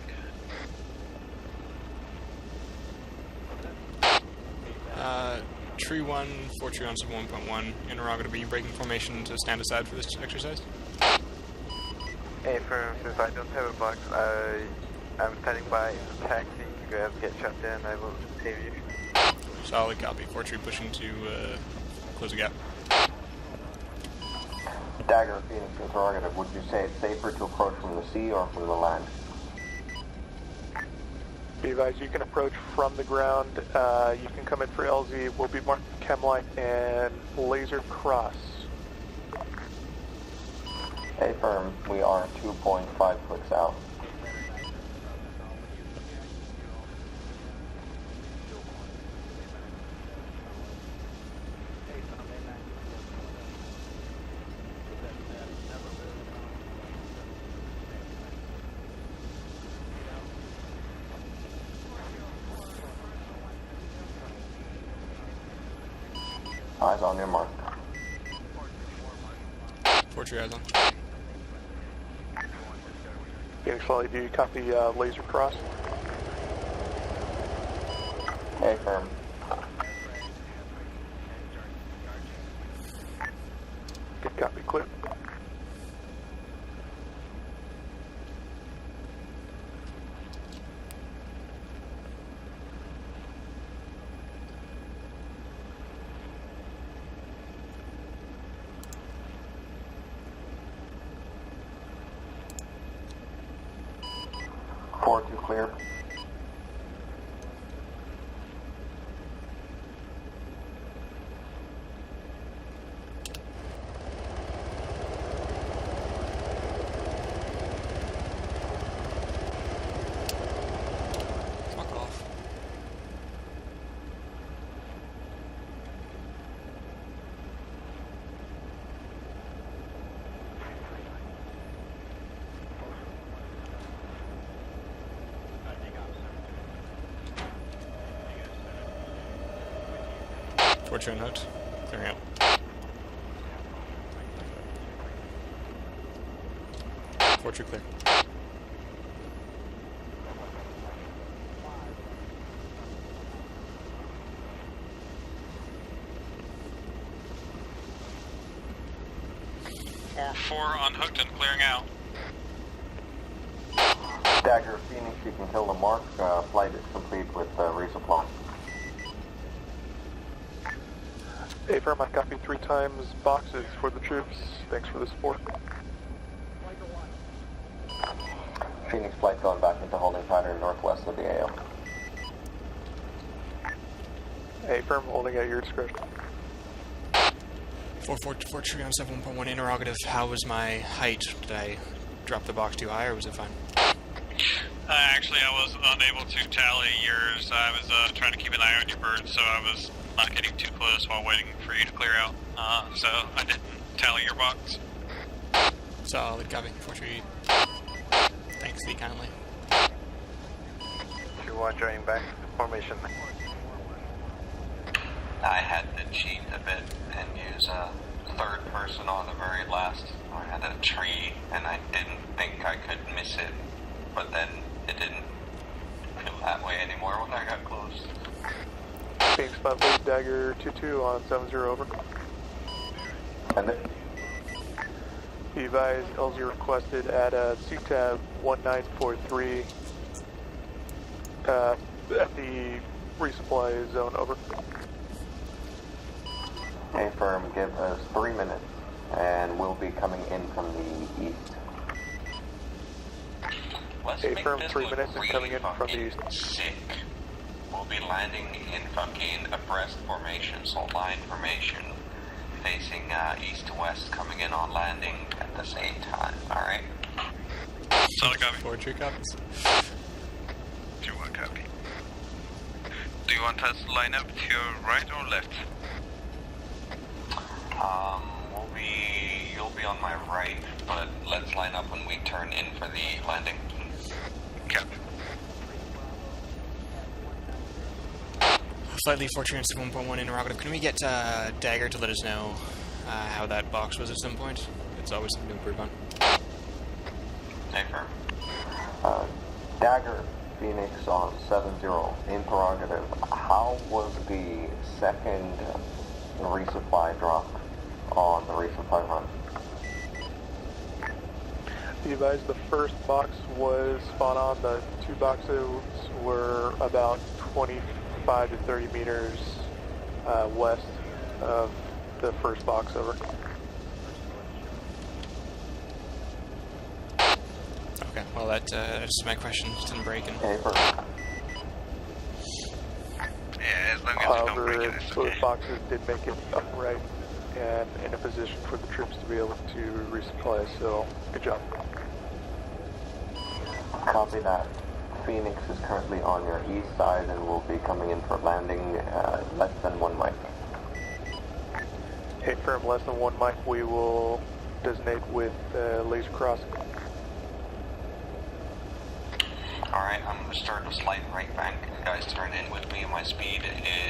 Tree 1, 4-3 on 7.1. Interrogative, are you breaking formation to stand aside for this exercise? Hey, since I don't have a box, I'm standing by in the taxi. You guys get shut in, I will save you. Solid copy. 4-3 pushing to close the gap. Dagger, Phoenix, interrogative, would you say it's safer to approach from the sea or from the land? Be advised, you can approach from the ground. You can come in for LZ. We'll be marked Chemlight and Laser Cross. Affirm, we are 2.5 clicks out. Eyes on your mark. Fortree, eyes on. Phoenix Flight, do you copy laser cross? A firm. Good copy, clear. Clear. Fuck off. Fortree on hooked. Clearing out. Fortree clear. Four unhooked and clearing out. Dagger, Phoenix, you can kill the mark. Flight is complete with resupply. A-firm, I copied 3 times boxes for the troops. Thanks for the support. Phoenix flight going back into holding pattern northwest of the AO. A-firm, holding at your discretion. Fortree on 7.1 interrogative. How was my height? Did I drop the box too high or was it fine? Actually, I was unable to tally yours. I was trying to keep an eye on your bird, so I was not getting too close while waiting for you to clear out. So I didn't tally your box. Solid copy. Fortree. Thanks, Lee, kindly. 2-1 joining back to formation. I had to cheat a bit and use a third person on the very last. I had a tree and I didn't think I could miss it, but then it didn't feel that way anymore when I got close. Phoenix 5 Dagger 2-2 on 7-0 over. And it. Be advised, LZ requested at CTAB 1943 at the resupply zone, over. A firm, give us 3 minutes, and we'll be coming in from the east. A firm, 3 minutes and coming in from the east. Sick. We'll be landing in fucking abreast formation, so line formation, facing east to west, coming in on landing at the same time. All right. Solid copy. Fortree copies. 2-1 copy. Do you want us to line up to your right or left? You'll be on my right, but let's line up when we turn in for the landing. Captain. Slightly Fortree on 7.1 interrogative. Can we get Dagger to let us know how that box was at some point? It's always something to improve on. Safer. Dagger, Phoenix on 7-0, interrogative. How was the second resupply drop on the resupply run? Be advised, the first box was spot on. The 2 boxes were about 25 to 30 meters west of the first box, over. Okay, well that answers my question. Just didn't break in. A firm. Yeah, as long as you don't However, break it, it's those okay. boxes did make it upright and in a position for the troops to be able to resupply, so good job. Copy that. Phoenix is currently on your east side and will be coming in for landing less than 1 mic. A firm, less than 1 mic, we will designate with laser crossing. Alright, I'm going to start a slight right bank. Guys, turn in with me. My speed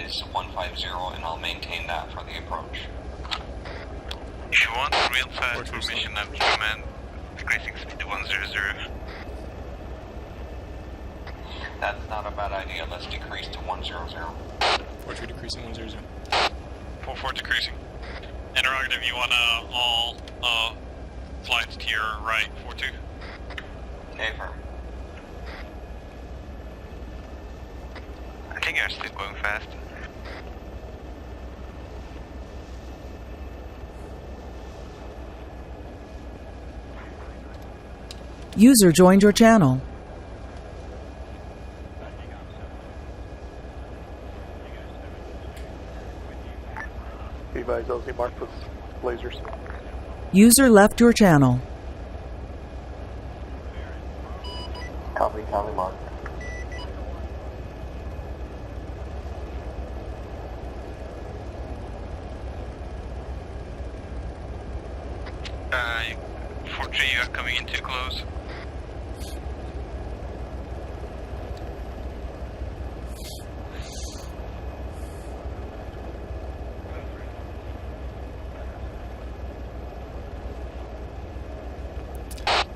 is 150, and I'll maintain that for the approach. If you want real fast formation, I'm command decreasing speed to 100. That's not a bad idea. Let's decrease to 100. 4-3 decreasing 100. 4-4 decreasing. Interrogative, you want all flights to your right, 4-2? Affirm. I think you're still going fast. User joined your channel. Levi's LZ marked with lasers. User left your channel. Copy, Charlie Mark. Uh, 4-3, you are coming in too close.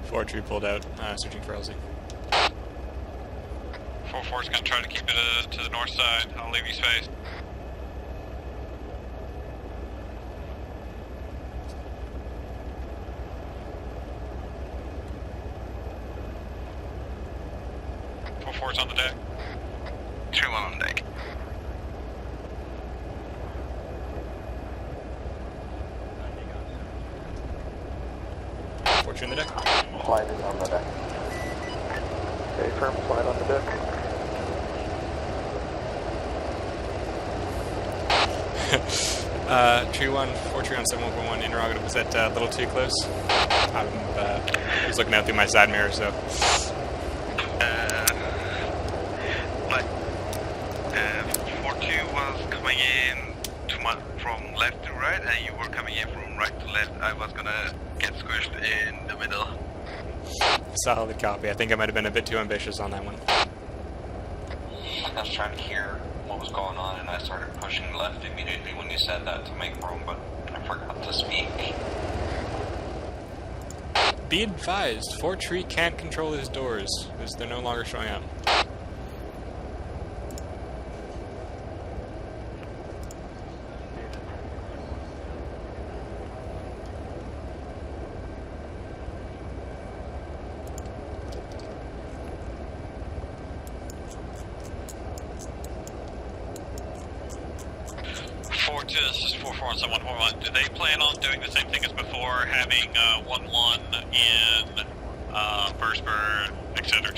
Fortree pulled out, searching for LZ. 4-4 is going to try to keep it to the north side. I'll leave you space. Four's on the deck. 3-1 on deck. Fortree on the deck. Flight is on the deck. Okay, firm flight on the deck. Tree 1, Fortree on 71.1, interrogative, was that a little too close? I was looking out through my side mirror, so. Like, 4-2 was coming in from left to right, and you were coming in from right to left. I was gonna get squished in the middle. Solid copy. I think I might have been a bit too ambitious on that one. I was trying to hear what was going on, and I started pushing left immediately when you said that to make room, but I forgot to speak. Be advised, Fortree can't control his doors, because they're no longer showing up. This is 4-4 on 71.1. Do they plan on doing the same thing as before, having 1-1 in first bird, etc.,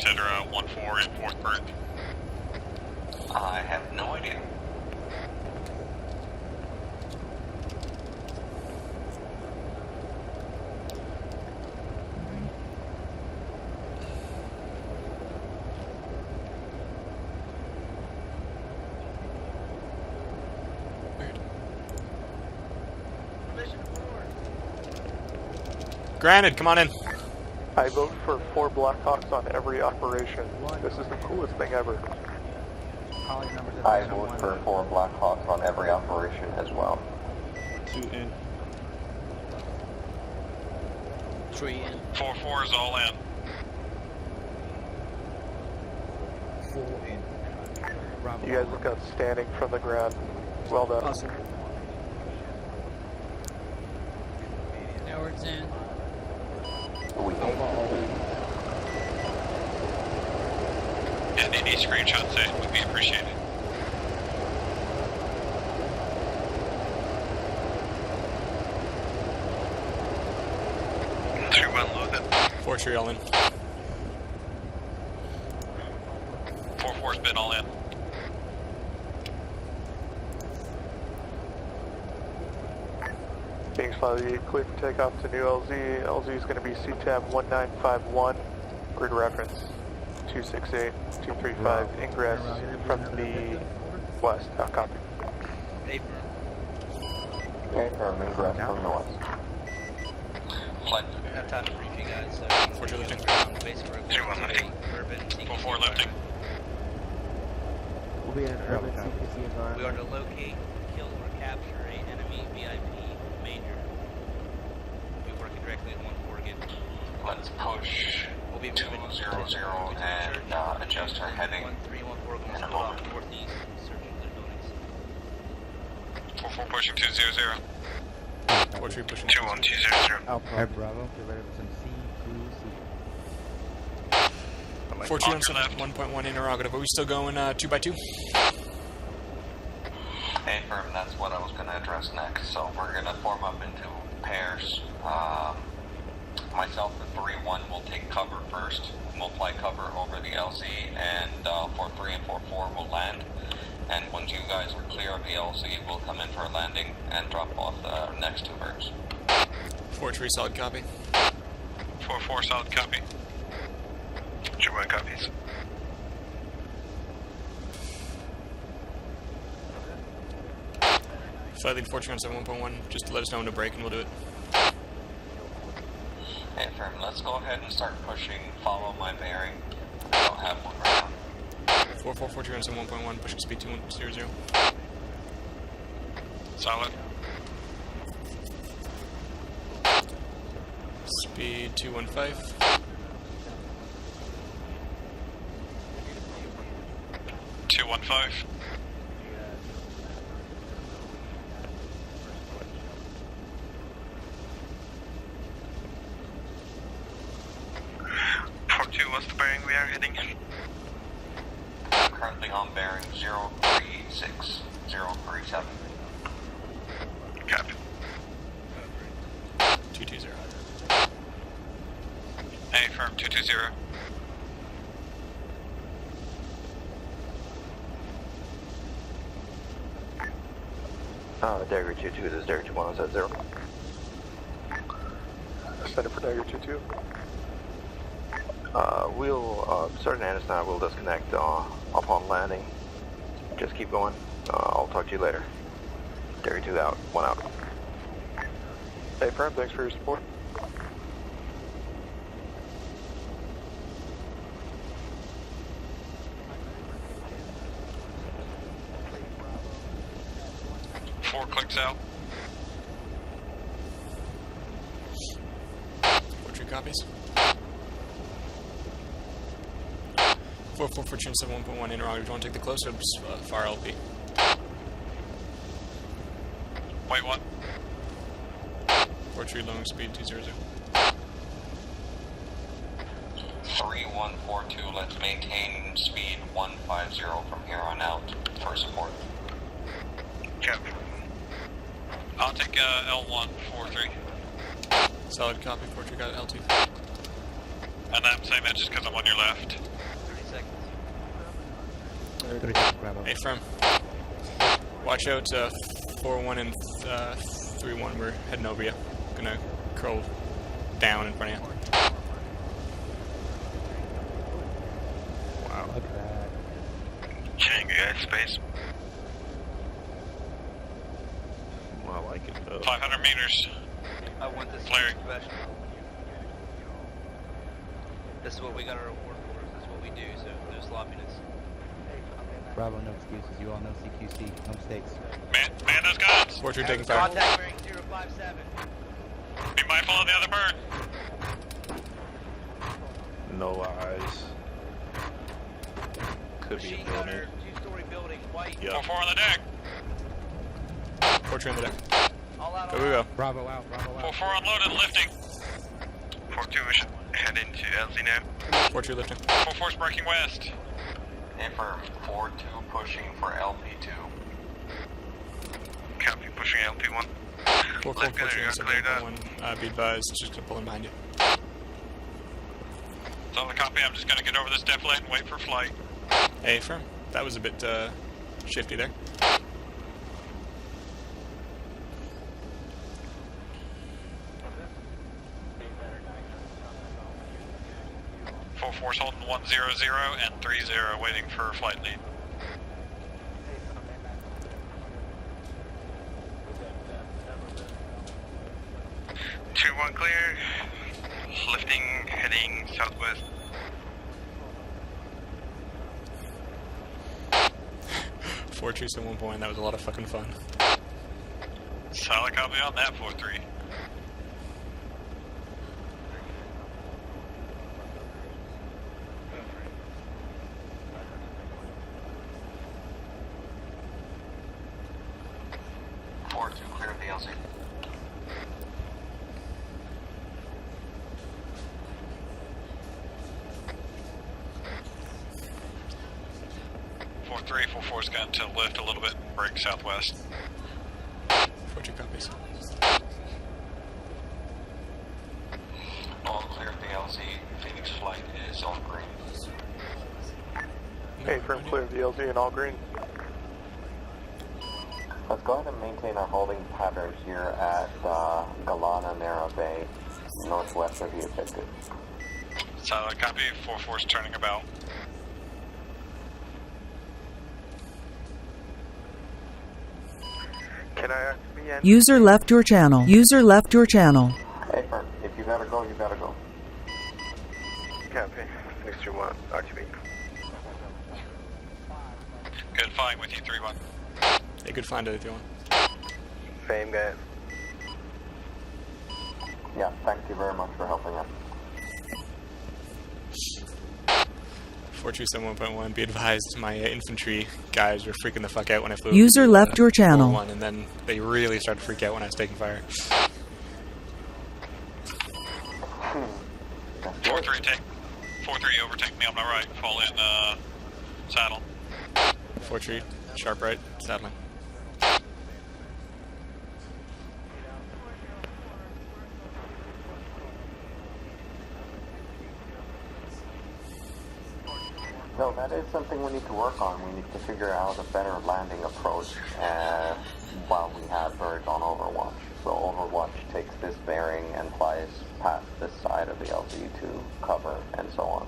1-4 in fourth bird? I have no idea. Granted, come on in. I vote for 4 Blackhawks on every operation. This is the coolest thing ever. I vote for 4 Blackhawks on every operation as well. 2 in. 3 in. 4-4 is all in. 4 in. Bravo. You guys look outstanding from the ground. Well done. Awesome. Edwards in. And any screenshots in would be appreciated. Loaded. Fortree all in. 4-4's been all in. Being slightly clear for takeoff to new LZ. LZ is going to be CTAB 1951, grid reference 268-235, ingress from the west. Copy. Affirm, ingress from the west. Flight. I have time to brief you guys. Fortree lifting. basically we're 2-1 lifting. urban CQC 4-4 lifting. We'll be in an urban CQC We are environment. to locate, kill, or capture a enemy VIP major. We'll be working directly at 1-4 again. Let's push We'll be 200 and adjust our heading 1-3-1-4 going in a split moment. off northeast, searching for the buildings. 4-4 pushing 200. 4-3 pushing 2-1-2-0-0. Alpha Bravo, get ready for some CQC. 4-2 on 1.1 interrogative. Are we still going 2x2? Hey, firm, that's what I was going to address next. So we're going to form up into pairs. Myself and 3-1 will take cover first. We'll fly cover over the LZ, and 4-3 and 4-4 will land. And once you guys are clear of the LZ, we'll come in for a landing and drop off the next two birds. 4-3 solid copy. 4-4 solid copy. 2-1 copies. Flight lead 4-3 on 1.1. Just let us know when to break and we'll do it. Hey, firm, let's go ahead and start pushing. Follow my bearing. I don't have one right now. 4-4 4-3 on 1.1. Pushing speed 200. Solid. Speed 215. 215. What's the bearing we are heading? Currently on bearing 036037. Copy. 220. Hey, firm 220. Dagger 2-2, this is Dagger 2-1, is that 0? Center for Dagger 2-2. We'll, Sergeant Anderson and I will disconnect upon landing. Just keep going. I'll talk to you later. Dagger 2 out, 1 out. Hey, firm, thanks for your support. Four clicks out. 4-3 copies. 4-4 for chin 1.1 interrogative. Do you want to take the close or far LP? Wait, what? 4-3 long speed 200. 3142, let's maintain speed 150 from here on out for support. Copy. I'll take L1 4-3. Solid copy. 4-3 got L2. And I'm saying that just because I'm on your left. 30 seconds. Bravo. Hey, firm. Watch out, 4-1 and 3-1. We're heading over you. Gonna curl down in front of you. Wow. Look at that. Change you guys space. I like it though. 500 meters. I want this Flaring. professional. This is what we got our reward for. This is what we do, so no sloppiness. Bravo, no excuses. You all know CQC. No mistakes. Man those guns. 4-3 taking fire. Contact bearing 057. Be mindful of the other bird. No eyes. Could be a Machine building. gunner, two-story building, white. Yep. 4-4 on the deck. 4-3 on the deck. All out, Go, all we go. out. Bravo out. Bravo out. 4-4 unloaded, lifting. 4-2, we should head into LZ now. 4-3 lifting. 4-4's breaking west. Affirm, 4-2 pushing for LP2. Copy, pushing LP1. 4-4 Left gunner, you got cleared out. 1.1. Be advised, it's just gonna pull in behind you. Solid copy, I'm just gonna get over this deflate and wait for flight. Hey, firm. That was a bit shifty there. Force holding 100 and 30 waiting for flight lead. Two, 1 clear. lifting, heading southwest. Fortress at 1 point, that was a lot of fucking fun. Solid copy on that, 4-3. Clear of the LZ. Three, 4-4's going to lift a little bit and break southwest. 4-2 copies. All clear of the LZ. Phoenix flight is all green. Hey, firm clear of the LZ and all green. Let's go ahead and maintain our holding pattern here at Galana Narrow Bay, northwest of the objective. Solid copy, 4-4's turning about. Can I ask me any? User left your channel. User left your channel. Hey, firm, if you gotta go, you gotta go. Copy. 621, activate. Good flying with you, 3-1. Hey, good flying to the 3-1. Same guy. Yeah, thank you very much for helping us. Fortress at 1.1, be advised, my infantry guys were freaking the fuck out when I flew. User left your channel. 4-1, and then they really started to freak out when I was taking fire. 4-3, take. 4-3, overtake me on my right. Fall in, saddle. 4-3, sharp right, saddling. No, that is something we need to work on. We need to figure out a better landing approach while we have birds on Overwatch. So Overwatch takes this bearing and flies past this side of the LZ to cover and so on.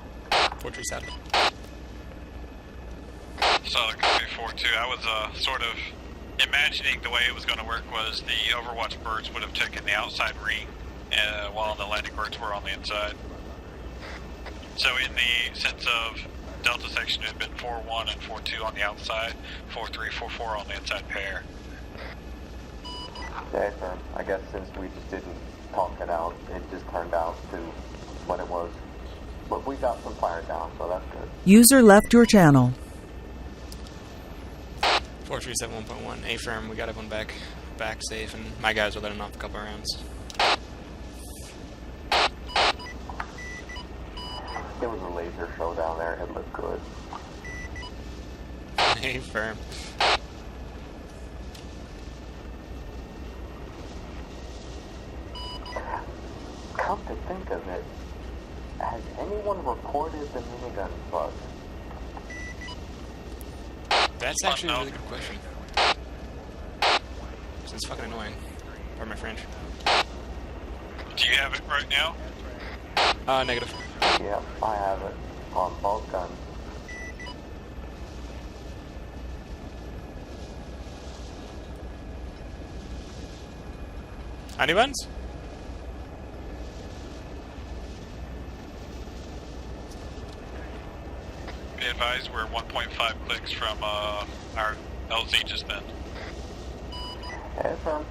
Fortress saddle. Solid copy, 4-2. I was sort of imagining the way it was going to work was the Overwatch birds would have taken the outside ring while the landing birds were on the inside. So in the sense of Delta section, it had been 4-1 and 4-2 on the outside, 4-3, 4-4 on the inside pair. Okay, firm. I guess since we just didn't talk it out, it just turned out to what it was. But we got some fire down, so that's good. User left your channel. Fortress at 1.1, A-firm, we got everyone back safe, and my guys were letting off a couple of rounds. There was a laser show down there. It looked good. A-firm. Come to think of it, has anyone reported the minigun bug? That's actually a really good question. It's fucking annoying. Pardon my French. Do you have it right now? Negative. Yep, I have it on both guns. Anyone's? Be advised, we're 1.5 clicks from our LZ just then. Hey, firm.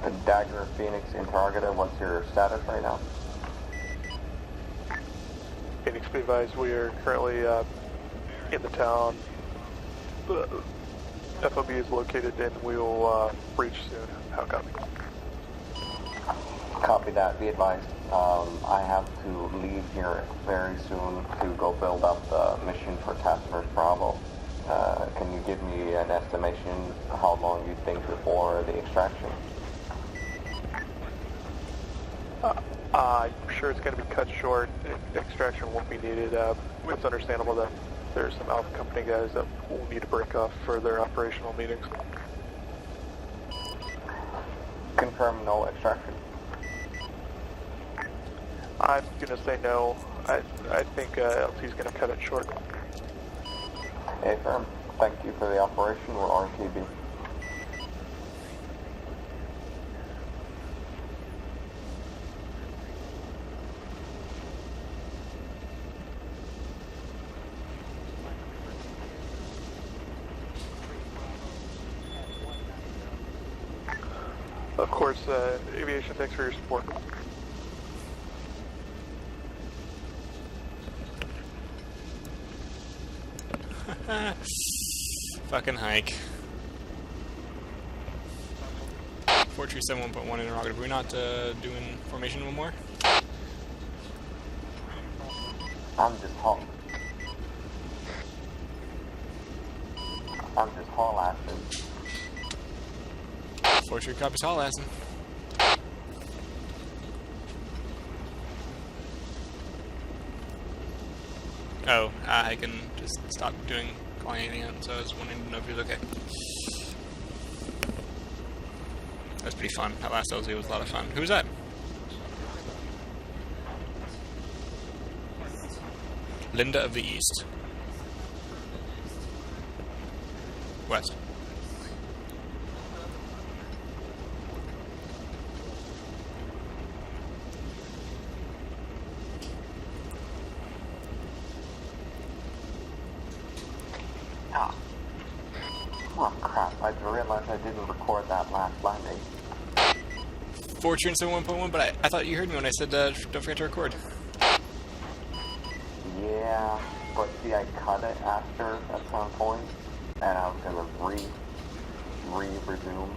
The Dagger Phoenix Interrogator, what's your status right now? Phoenix, be advised, we are currently in the town. FOB is located and we will reach soon. How copy? Copy that. Be advised. I have to leave here very soon to go build up the mission for Task Force Bravo. Can you give me an estimation how long you think before the extraction? I'm sure it's going to be cut short. Extraction won't be needed. It's understandable that there's some Alpha Company guys that will need to break off for their operational meetings. Confirm no extraction. I'm going to say no. I think LT's going to cut it short. Hey, firm. Thank you for the operation. We're RTB. Of course, aviation, thanks for your support. Fucking hike. 437 1.1 interrogative. Are we not doing formation no more? I'm just haul assing. 4-3 copies haul assing. Oh, I can just stop calling anything out, so I was wanting to know if he was okay. That was pretty fun. That last LZ was a lot of fun. Who was that? Linda of the East. West. Oh crap, I realized I didn't record that last landing. 437 1.1, but I thought you heard me when I said don't forget to record. Yeah, but see, I cut it after at some point, and I was gonna resume.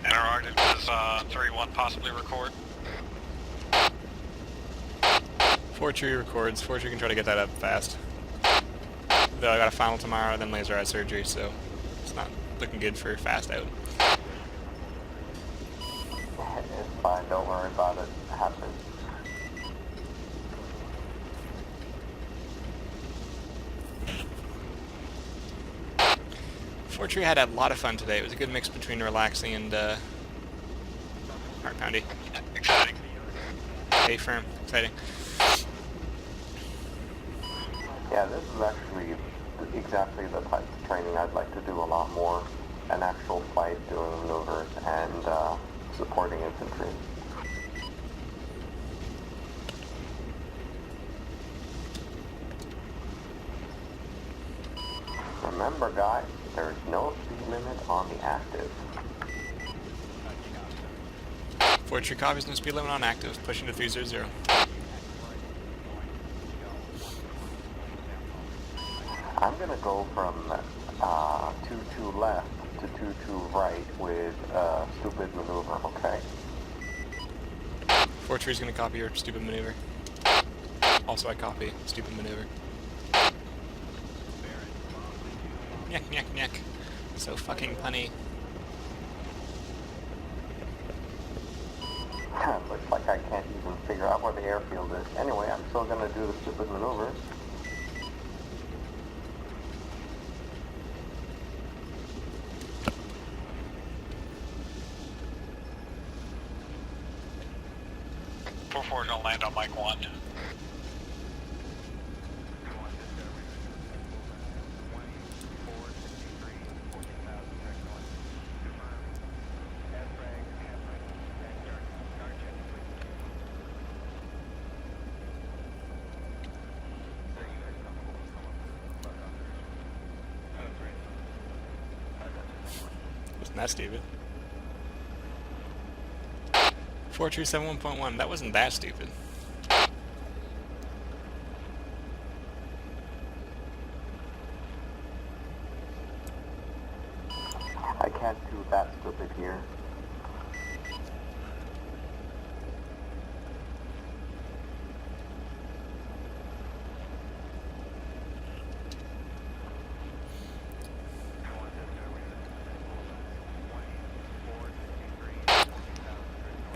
Interrogative, does 3-1 possibly record? 4-3 records. 4-3 can try to get that up fast. Though I got a final tomorrow, then laser eye surgery, so it's not looking good for fast out. It's fine, don't worry about it. It happens. Fortree had a lot of fun today. It was a good mix between relaxing and heart poundy. Exciting. Hey, firm. Exciting. Yeah, this is actually exactly the type of training I'd like to do a lot more. An actual flight, doing maneuvers, and supporting infantry. Remember, guys, there's no speed limit on the active. 4-3 copies, no speed limit on active. Pushing to 300. I'm gonna go from 2-2 left to 2-2 right with stupid maneuver, okay? 4-3 is gonna copy your stupid maneuver. Also, I copy stupid maneuver. Nyek, nyek, nyek. So fucking punny. Looks like I can't even figure out where the airfield is. Anyway, I'm still gonna do the stupid maneuvers. We're gonna land on Mike 1. Wasn't that stupid? 437 1.1. That wasn't that stupid. I can't do that stupid here.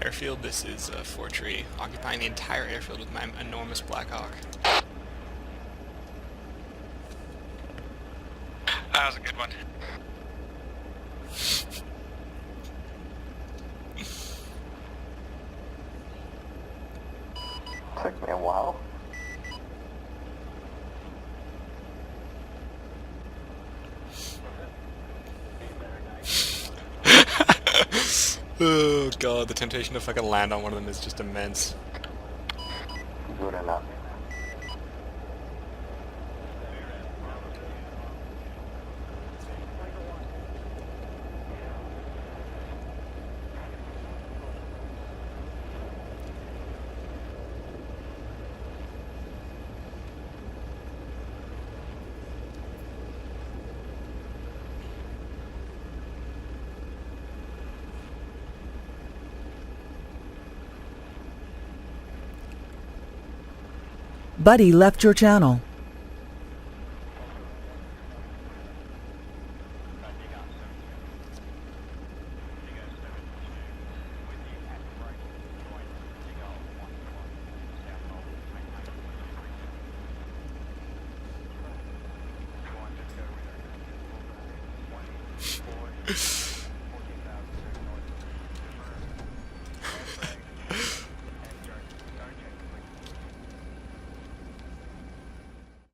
Airfield, this is Fortree, occupying the entire airfield with my enormous Blackhawk. That was a good one. Took me a while. Oh god, the temptation to fucking land on one of them is just immense. Good enough. Buddy left your channel.